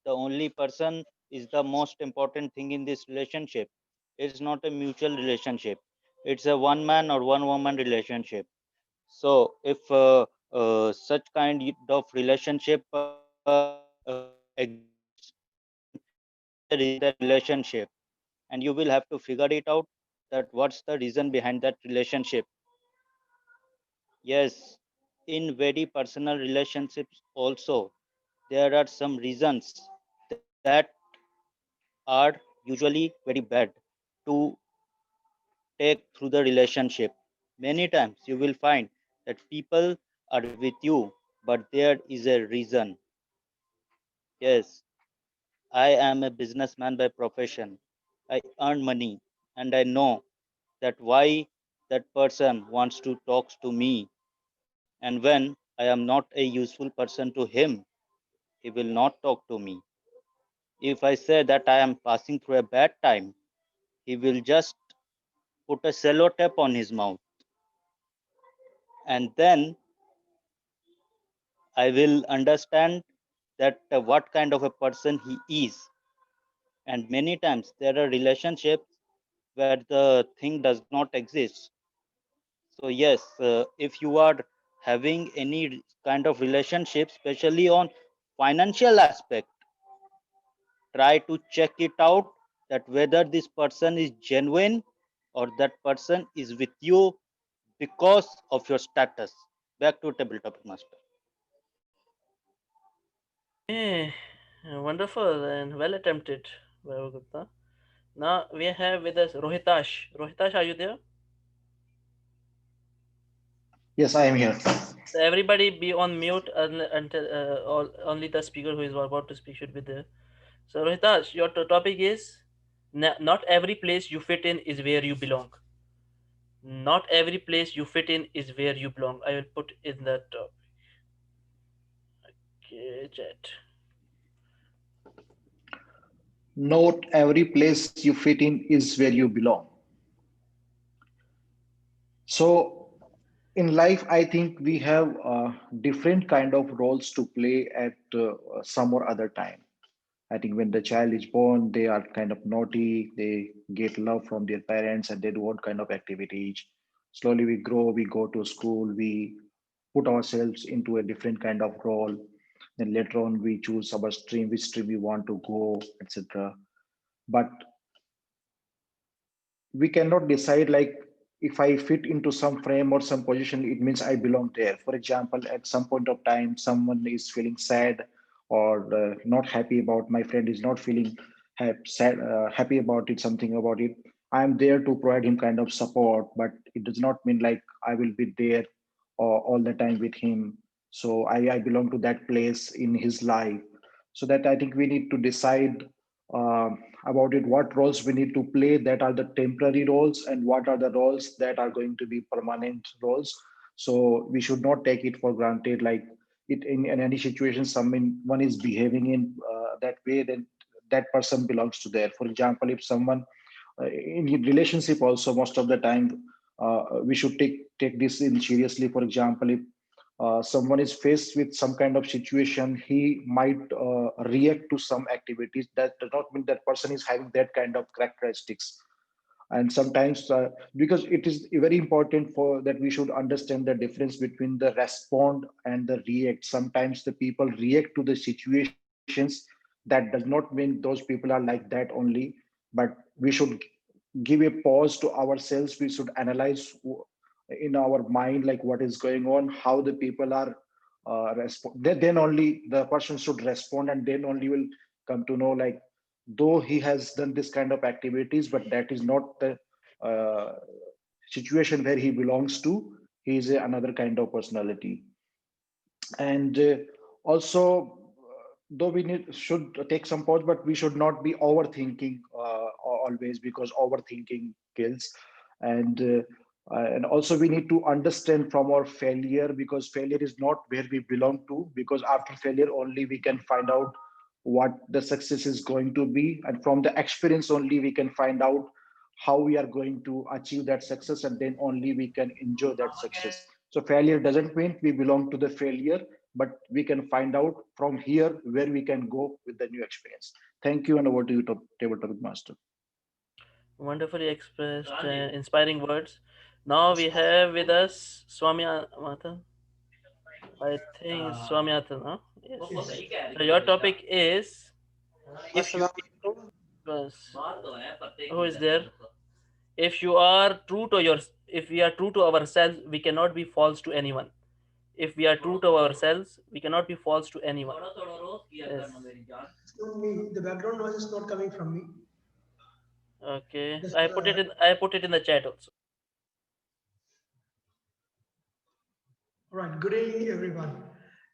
The only person is the most important thing in this relationship. It's not a mutual relationship, it's a one man or one woman relationship. So if such kind of relationship exists, then there is a reason in that relationship, and you will have to figure it out that what's the reason behind that relationship. Yes, in very personal relationships also, there are some reasons that are usually very bad to take through the relationship. Many times you will find that people are with you, but there is a reason. Yes, I am a businessman by profession. I earn money and I know that why that person wants to talk to me. And when I am not a useful person to him, he will not talk to me. If I say that I am passing through a bad time, he will just put a cello tape on his mouth. And then I will understand that what kind of a person he is. And many times there are relationships where the thing does not exist. So yes, if you are having any kind of relationship, especially on financial aspect, try to check it out that whether this person is genuine or that person is with you because of your status. Back to table topic master.
Eh, wonderful and well attempted, Vaibhav Gupta. Now we have with us Rohitash. Rohitash, are you there?
Yes, I am here.
So everybody be on mute until only the speaker who is about to speak should be there. So Rohitash, your topic is not every place you fit in is where you belong. Not every place you fit in is where you belong. I will put in the top. Okay, chat.
Not every place you fit in is where you belong. So in life, I think we have different kind of roles to play at some or other time. I think when the child is born, they are kind of naughty, they get love from their parents and they do all kind of activities. Slowly we grow, we go to school, we put ourselves into a different kind of role. Then later on, we choose our stream, which stream we want to go, etc. But we cannot decide like if I fit into some frame or some position, it means I belong there. For example, at some point of time, someone is feeling sad or not happy about, my friend is not feeling sad, happy about it, something about it. I am there to provide him kind of support, but it does not mean like I will be there all the time with him. So I belong to that place in his life. So that I think we need to decide about it, what roles we need to play that are the temporary roles and what are the roles that are going to be permanent roles. So we should not take it for granted like it in any situation someone is behaving in that way, then that person belongs to there. For example, if someone in relationship also, most of the time we should take this in seriously. For example, if someone is faced with some kind of situation, he might react to some activities. That does not mean that person is having that kind of characteristics. And sometimes because it is very important for that we should understand the difference between the respond and the react. Sometimes the people react to the situations, that does not mean those people are like that only, but we should give a pause to ourselves. We should analyze in our mind like what is going on, how the people are then only the person should respond, and then only will come to know like though he has done this kind of activities, but that is not the uh, situation where he belongs to. He is another kind of personality. And also though we should take some pause, but we should not be overthinking always, because overthinking kills. And And also we need to understand from our failure, because failure is not where we belong to, because after failure only we can find out what the success is going to be, and from the experience only we can find out how we are going to achieve that success, and then only we can enjoy that success. So failure doesn't mean we belong to the failure, but we can find out from here where we can go with the new experience. Thank you, and over to you, table topic master.
Wonderfully expressed, inspiring words. Now we have with us Swami Matan. I think it's Swami Matan, huh? Yes. So your topic is if you who is there? If you are true to your, if we are true to ourselves, we cannot be false to anyone. If we are true to ourselves, we cannot be false to anyone. Yes.
It's not me. The background noise is not coming from me.
Okay.
Just,
I put it in the chat also.
Right. Good evening, everyone.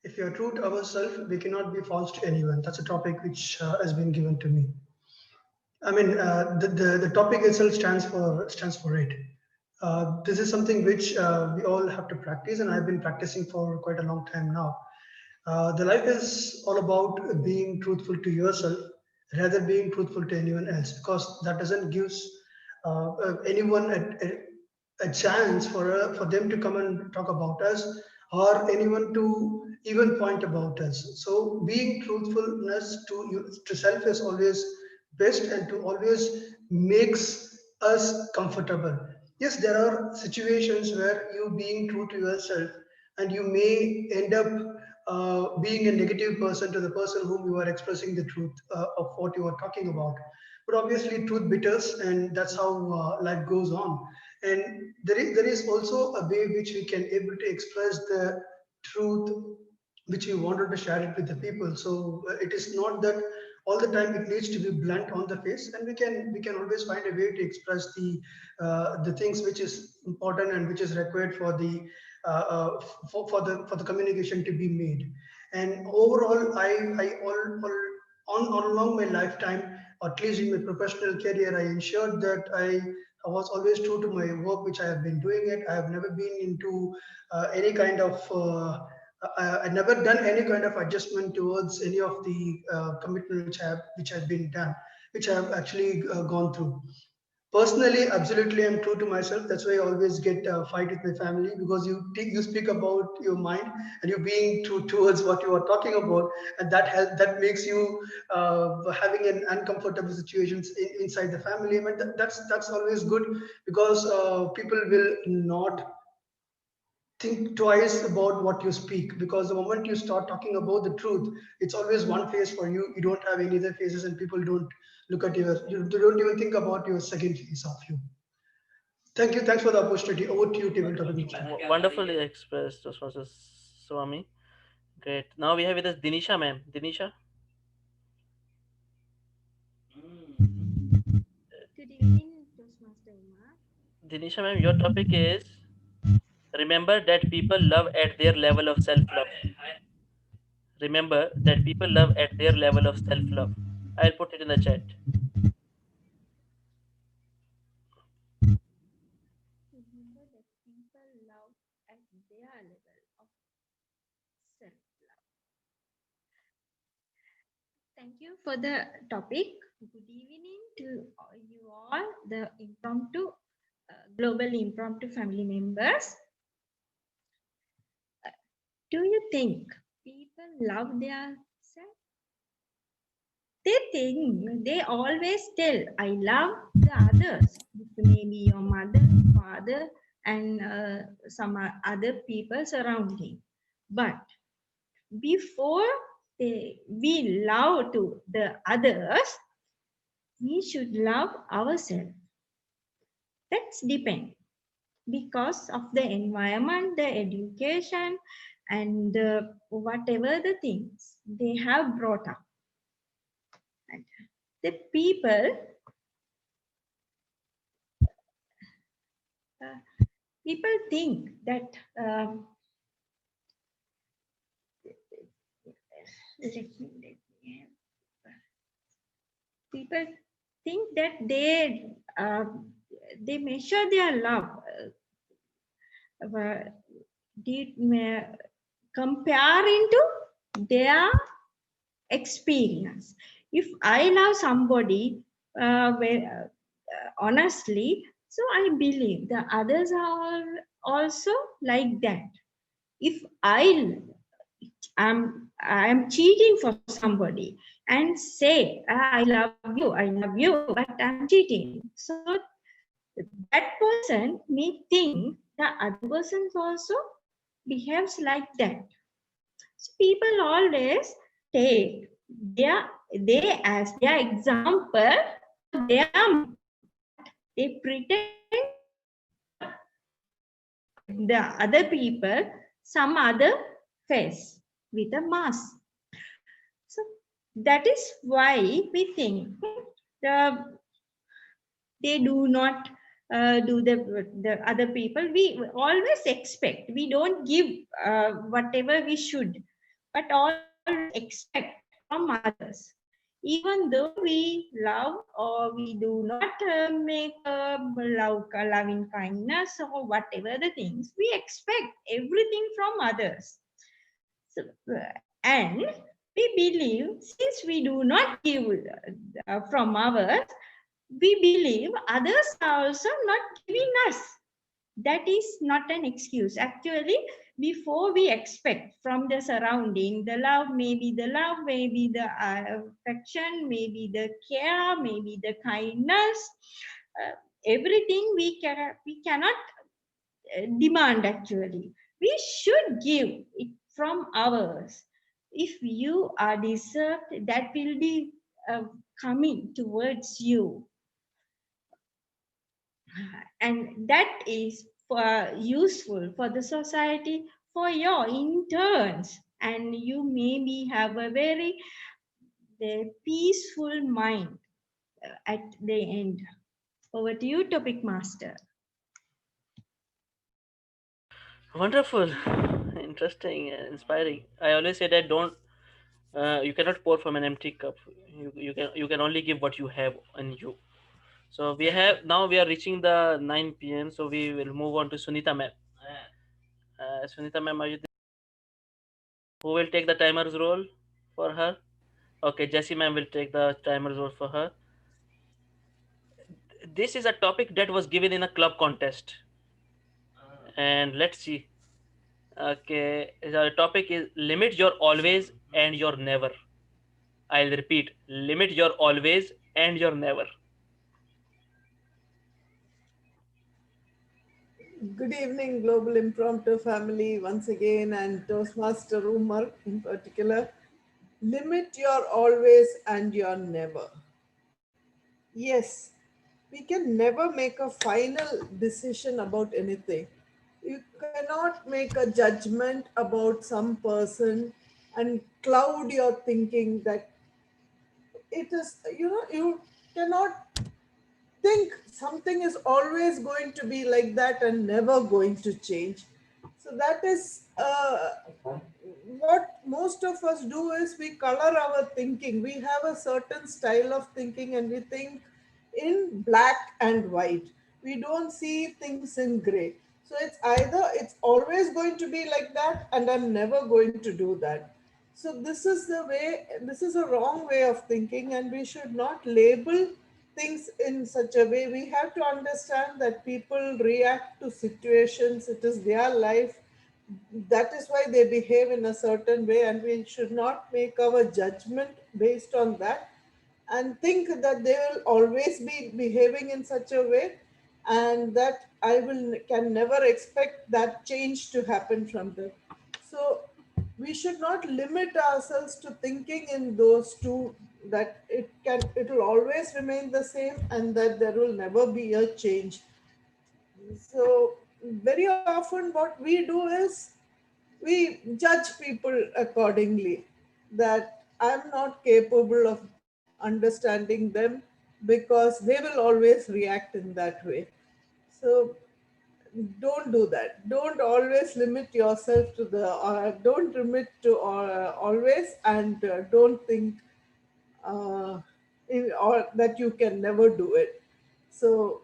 If you are true to ourselves, we cannot be false to anyone. That's a topic which has been given to me. I mean, the topic itself stands for it. This is something which we all have to practice, and I've been practicing for quite a long time now. The life is all about being truthful to yourself rather being truthful to anyone else, because that doesn't gives anyone a chance for them to come and talk about us, or anyone to even point about us. So being truthfulness to you to self is always best, and to always makes us comfortable. Yes, there are situations where you being true to yourself, and you may end up being a negative person to the person whom you are expressing the truth of what you are talking about. But obviously, truth bitters, and that's how life goes on. And there is also a way which we can able to express the truth which we wanted to share it with the people. So it is not that all the time it needs to be blunt on the face, and we can always find a way to express the things which is important and which is required for the for the communication to be made. And overall, I all along my lifetime, at least in my professional career, I ensured that I was always true to my work which I have been doing it. I have never been into any kind of I never done any kind of adjustment towards any of the commitment which have been done, which I have actually gone through. Personally, absolutely, I'm true to myself. That's why I always get a fight with my family, because you speak about your mind, and you being true towards what you are talking about, and that makes you having an uncomfortable situations inside the family. I mean, that's always good, because people will not think twice about what you speak, because the moment you start talking about the truth, it's always one face for you. You don't have any other faces, and people don't look at you don't even think about your second face of you. Thank you. Thanks for the opportunity. Over to you, table topic master.
Wonderfully expressed, Swami. Great. Now we have with us Dinisha ma'am. Dinisha.
Good evening, Toastmaster Umar.
Dinisha ma'am, your topic is remember that people love at their level of self-love. Remember that people love at their level of self-love. I'll put it in the chat.
Remember that people love at their level of self-love. Thank you for the topic. Good evening to you all, the global impromptu family members. Do you think people love their self? They always tell, I love the others. Maybe your mother, father, and some other people surrounding. But before we love to the others, we should love ourselves. That's depend because of the environment, the education, and whatever the things they have brought up. And the people think that people think that they measure their love comparing to their experience. If I love somebody honestly, so I believe the others are also like that. If I'm cheating for somebody and say, I love you, but I'm cheating. So that person may think the other person also behaves like that. So people always take they as their example for their mind, but they pretend the other people some other face with a mask. So that is why we think they do not do the other people. We always expect, we don't give whatever we should, but always expect from others. Even though we love or we do not make loving kindness or whatever the things, we expect everything from others. So, and we believe since we do not give from ours, we believe others are also not giving us. That is not an excuse. Actually, before we expect from the surrounding, the love, maybe the affection, maybe the care, maybe the kindness, everything we cannot demand actually. We should give it from ours. If you are deserved, that will be coming towards you. And that is useful for the society, for your interns, and you maybe have a very peaceful mind at the end. Over to you, topic master.
Wonderful, interesting, inspiring. I always say that don't you cannot pour from an empty cup. You can only give what you have in you. So we are reaching the 9 p.m. So we will move on to Sunita ma'am. Sunita ma'am, are you there? Who will take the timer's role for her? Okay, Jessie ma'am will take the timer's role for her. This is a topic that was given in a club contest, and let's see. Okay, the topic is limit your always and your never. I'll repeat, limit your always and your never.
Good evening, Global Impromptu family, once again, and Toastmaster Umar in particular. Limit your always and your never. Yes, we can never make a final decision about anything. You cannot make a judgment about some person and cloud your thinking that it is, you cannot think something is always going to be like that and never going to change. So that is what most of us do is we color our thinking. We have a certain style of thinking and we think in black and white. We don't see things in gray. So it's either it's always going to be like that and I'm never going to do that. So this is a wrong way of thinking, and we should not label things in such a way. We have to understand that people react to situations, it is their life. That is why they behave in a certain way, and we should not make our judgment based on that and think that they will always be behaving in such a way and that I will can never expect that change to happen from them. So we should not limit ourselves to thinking in those two, that it will always remain the same and that there will never be a change. So very often what we do is we judge people accordingly, that I'm not capable of understanding them because they will always react in that way. So don't do that. Don't always limit yourself to the, don't limit to always, and don't think or that you can never do it. So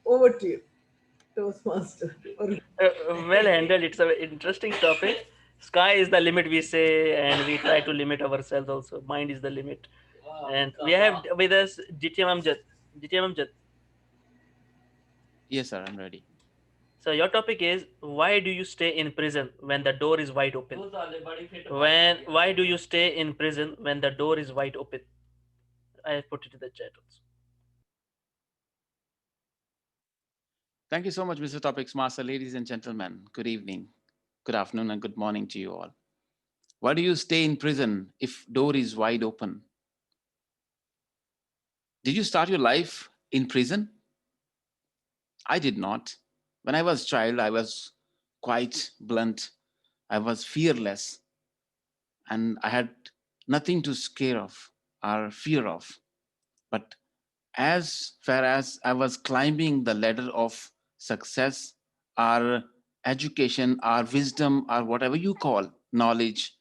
over to you. Toastmaster.
Well handled. It's an interesting topic. Sky is the limit, we say, and we try to limit ourselves also. Mind is the limit. And we have with us DTM Amjad. DTM Amjad.
Yes, sir, I'm ready.
So your topic is, why do you stay in prison when the door is wide open? Why do you stay in prison when the door is wide open? I have put it in the chat also.
Thank you so much, Mr. Topics Master. Ladies and gentlemen, good evening, good afternoon, and good morning to you all. Why do you stay in prison if door is wide open? Did you start your life in prison? I did not. When I was a child, I was quite blunt. I was fearless, and I had nothing to scare of or fear of. But as far as I was climbing the ladder of success, or education, or wisdom, or whatever you call knowledge,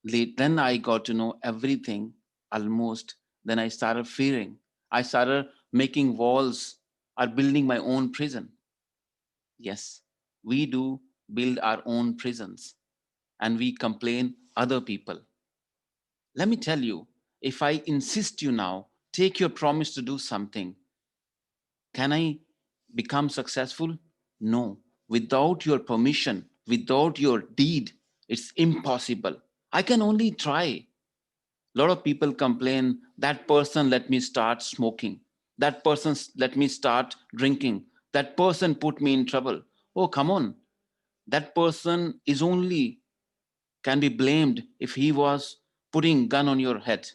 then I got to know everything almost. Then I started fearing. I started making walls or building my own prison. Yes, we do build our own prisons and we complain other people. Let me tell you, if I insist you now, take your promise to do something, can I become successful? No. Without your permission, without your deed, it's impossible. I can only try. A lot of people complain, that person let me start smoking, that person let me start drinking, that person put me in trouble. Oh, come on. That person is only can be blamed if he was putting gun on your head.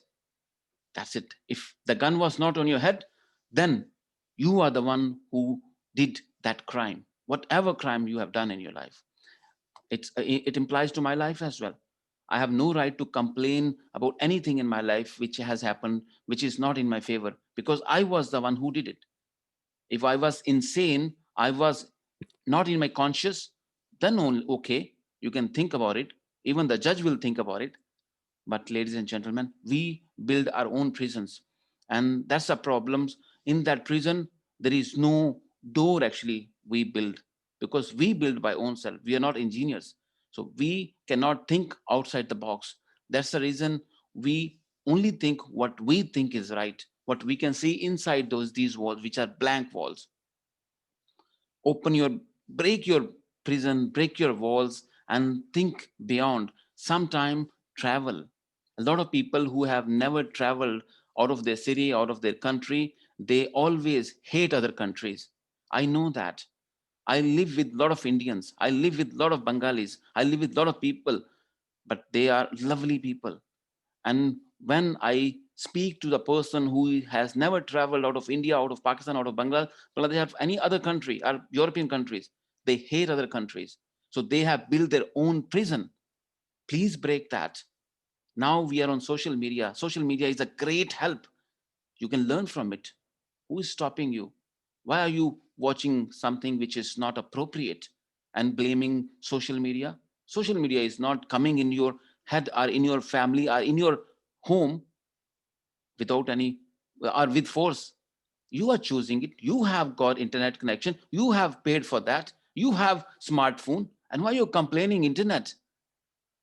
That's it. If the gun was not on your head, then you are the one who did that crime, whatever crime you have done in your life. It implies to my life as well. I have no right to complain about anything in my life which has happened which is not in my favor, because I was the one who did it. If I was insane, I was not in my conscious, then only okay, you can think about it. Even the judge will think about it. But ladies and gentlemen, we build our own prisons, and that's the problems. In that prison, there is no door actually we build, because we build by own self. We are not engineers, so we cannot think outside the box. That's the reason we only think what we think is right, what we can see inside these walls, which are blank walls. Open your, break your prison, break your walls, and think beyond. Sometime travel. A lot of people who have never traveled out of their city, out of their country, they always hate other countries. I know that. I live with a lot of Indians, I live with a lot of Bengalis, I live with a lot of people, but they are lovely people. And when I speak to the person who has never traveled out of India, out of Pakistan, out of Bangladesh, have any other country or European countries, they hate other countries. So they have built their own prison. Please break that. Now we are on social media. Social media is a great help. You can learn from it. Who is stopping you? Why are you watching something which is not appropriate and blaming social media? Social media is not coming in your head or in your family or in your home without any or with force. You are choosing it. You have got internet connection. You have paid for that. You have smartphone. And why you're complaining internet?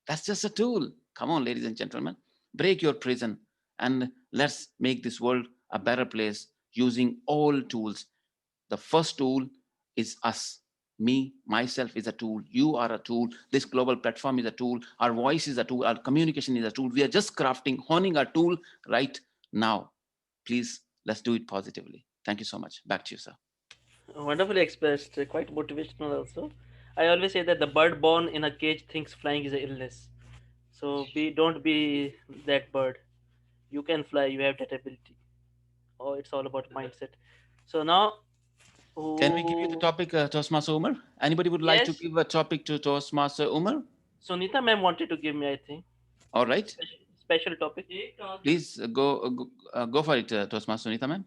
That's just a tool. Come on, ladies and gentlemen, break your prison and let's make this world a better place using all tools. The first tool is us. Me, myself is a tool. You are a tool. This global platform is a tool. Our voice is a tool. Our communication is a tool. We are just crafting, honing our tool right now. Please, let's do it positively. Thank you so much. Back to you, sir.
Wonderfully expressed, quite motivational also. I always say that the bird born in a cage thinks flying is an illness. So don't be that bird. You can fly, you have that ability. Oh, it's all about mindset. So now,
Can we give you the topic, Toastmaster Umar? Anybody would like to
yes,
give a topic to Toastmaster Umar?
Sunita ma'am wanted to give me, I think,
All right.
special topic.
Please go for it, Toastmaster Sunita ma'am.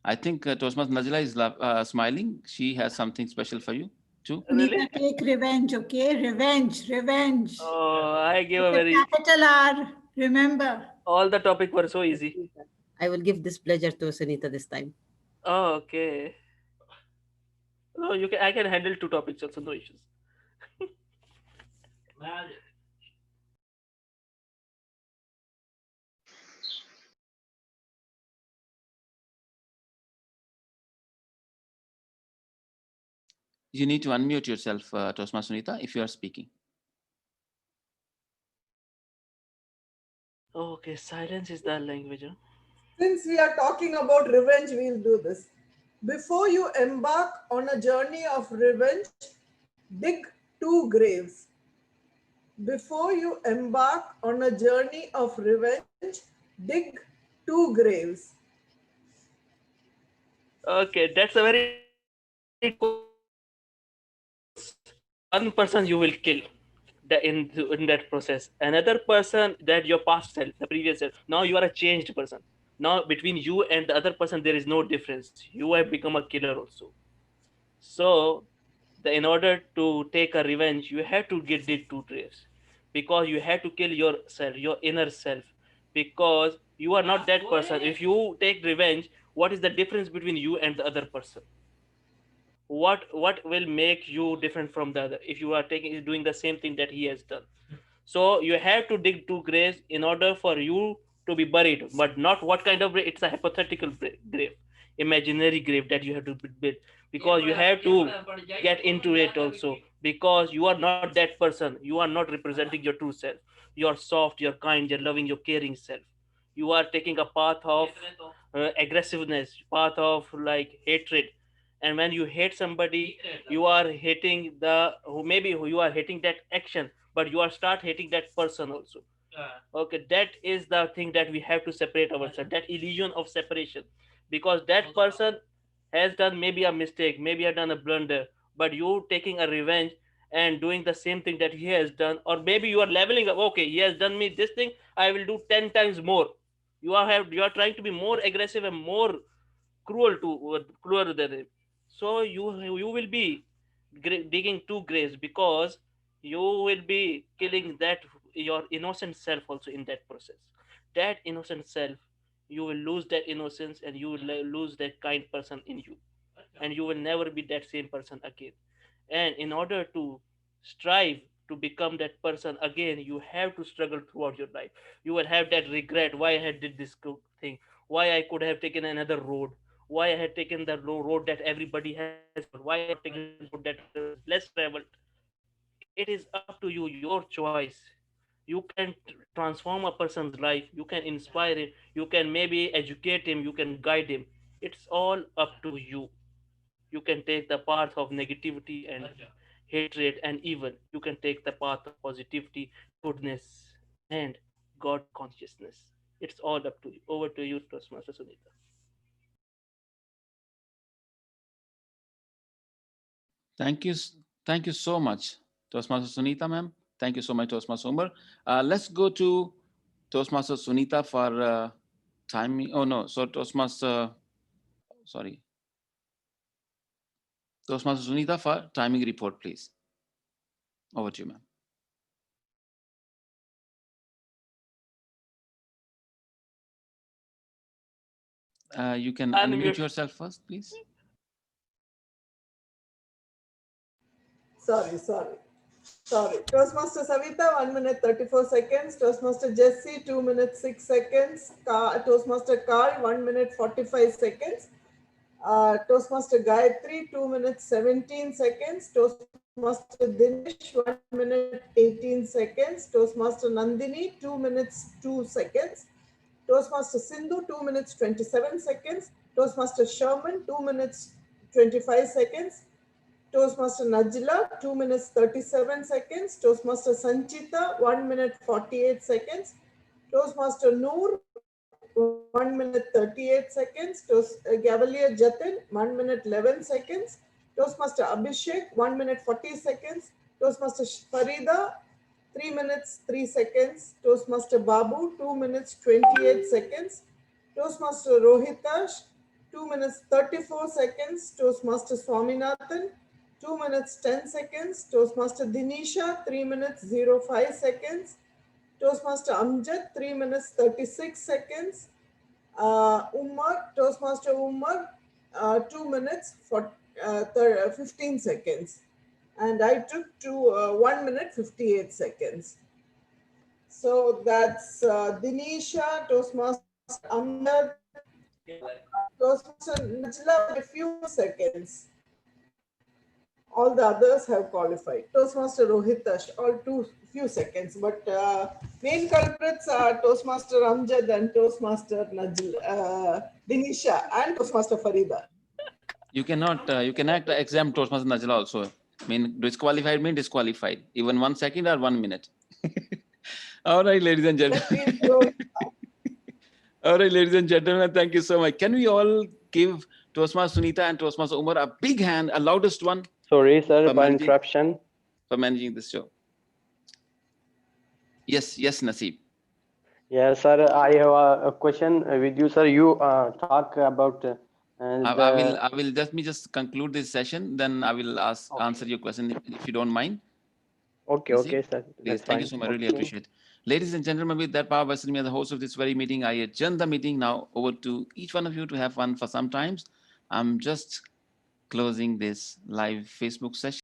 I think Toastmaster Najila is smiling. She has something special for you too.
Sunita, take revenge, okay? Revenge, revenge.
Oh, I gave
With
a
a
very.
capital R, remember.
All the topic were so easy.
I will give this pleasure to Sunita this time.
Oh, okay. No, you can. I can handle two topics also, no issues.
You need to unmute yourself, Tosma Sunita, if you are speaking.
Okay, silence is the language. Huh?
Since we are talking about revenge, we'll do this. Before you embark on a journey of revenge, dig 2 graves. Before you embark on a journey of revenge, dig 2 graves.
Okay, that's a very good question because one person you will kill in that process, another person, that your past self, the previous self. Now you are a changed person. Now between you and the other person there is no difference. You have become a killer also. So in order to take a revenge, you have to get did two traits, because you have to kill yourself, your inner self, because you are not that person. If you take revenge, what is the difference between you and the other person? What will make you different from the other if you are taking doing the same thing that he has done? So you have to dig 2 graves in order for you to be buried, but not what kind of grave. It's a hypothetical grave, imaginary grave that you have to build, because you have to get into it also, because you are not that person. You are not representing your true self. You are soft, you're kind, you're loving, you're caring self. You are taking a path of aggressiveness, path of like hatred. And when you hate somebody, you are hating the who maybe who you are hating that action, but you are start hating that person also. Okay, that is the thing that we have to separate ourselves, that illusion of separation, because that person has done maybe a mistake, maybe have done a blunder, but you taking a revenge and doing the same thing that he has done, or maybe you are leveling up. Okay, he has done me this thing, I will do 10 times more. You are trying to be more aggressive and more cruel than him. So you will be digging 2 graves, because you will be killing that your innocent self also in that process. That innocent self, you will lose that innocence, and you will lose that kind person in you, and you will never be that same person again. And in order to strive to become that person again, you have to struggle throughout your life. You will have that regret, why I had did this thing, why I could have taken another road, why I had taken the road that everybody has followed, why I have taken the road that was less traveled. It is up to you, your choice. You can transform a person's life, you can inspire him, you can maybe educate him, you can guide him. It's all up to you. You can take the path of negativity and hatred and evil. You can take the path of positivity, goodness, and God consciousness. It's all up to you. Over to you, Toastmaster Sunita.
Thank you. Thank you so much, Toastmaster Sunita, ma'am. Thank you so much, Toastmaster Umar. Let's go to Toastmaster Sunita for timing. Oh, no. So, Toastmaster, sorry. Toastmaster Sunita for timing report, please. Over to you, ma'am. You can unmute yourself first, please.
Sorry. Toastmaster Savita, 1 minute 34 seconds. Toastmaster Jesse, 2 minutes 6 seconds. Toastmaster Carl, 1 minute 45 seconds. Toastmaster Gayatri, 2 minutes 17 seconds. Toastmaster Dinesh, 1 minute 18 seconds. Toastmaster Nandini, 2 minutes 2 seconds. Toastmaster Sindhu, 2 minutes 27 seconds. Toastmaster Sherman, 2 minutes 25 seconds. Toastmaster Najla, 2 minutes 37 seconds. Toastmaster Sanchita, 1 minute 48 seconds. Toastmaster Noor, 1 minute 38 seconds. Gavalier Jatin, 1 minute 11 seconds. Toastmaster Abhishek, 1 minute 40 seconds. Toastmaster Farida, 3 minutes 3 seconds. Toastmaster Babu, 2 minutes 28 seconds. Toastmaster Rohitash, 2 minutes 34 seconds. Toastmaster Swaminathan, 2 minutes 10 seconds. Toastmaster Dinisha, 3 minutes 05 seconds. Toastmaster Amjad, 3 minutes 36 seconds. Toastmaster Umar, 2 minutes 15 seconds. And I took to 1 minute 58 seconds. So that's Dinisha, Toastmaster Amjad, Toastmaster Najla by a few seconds. All the others have qualified. Toastmaster Rohitash, all few seconds. But main culprits are Toastmaster Amjad and Toastmaster Dinisha and Toastmaster Farida.
You cannot exempt Toastmaster Najla also. I mean, disqualified mean disqualified. Even 1 second or 1 minute. All right, ladies and gentlemen. All right, ladies and gentlemen, thank you so much. Can we all give Toastmaster Sunita and Toastmaster Umar a big hand, a loudest one?
Sorry, sir, for interruption.
For managing this show. Yes, Naseeb.
Yes, sir. I have a question with you, sir. You talk about.
I will just conclude this session. Then I will answer your question if you don't mind.
Okay,
Naseeb?
okay, sir.
Please, thank you so much. I really appreciate it. Ladies and gentlemen, with that power vested in me as the host of this very meeting, I adjourn the meeting now over to each one of you to have fun for some times. I'm just closing this live Facebook session.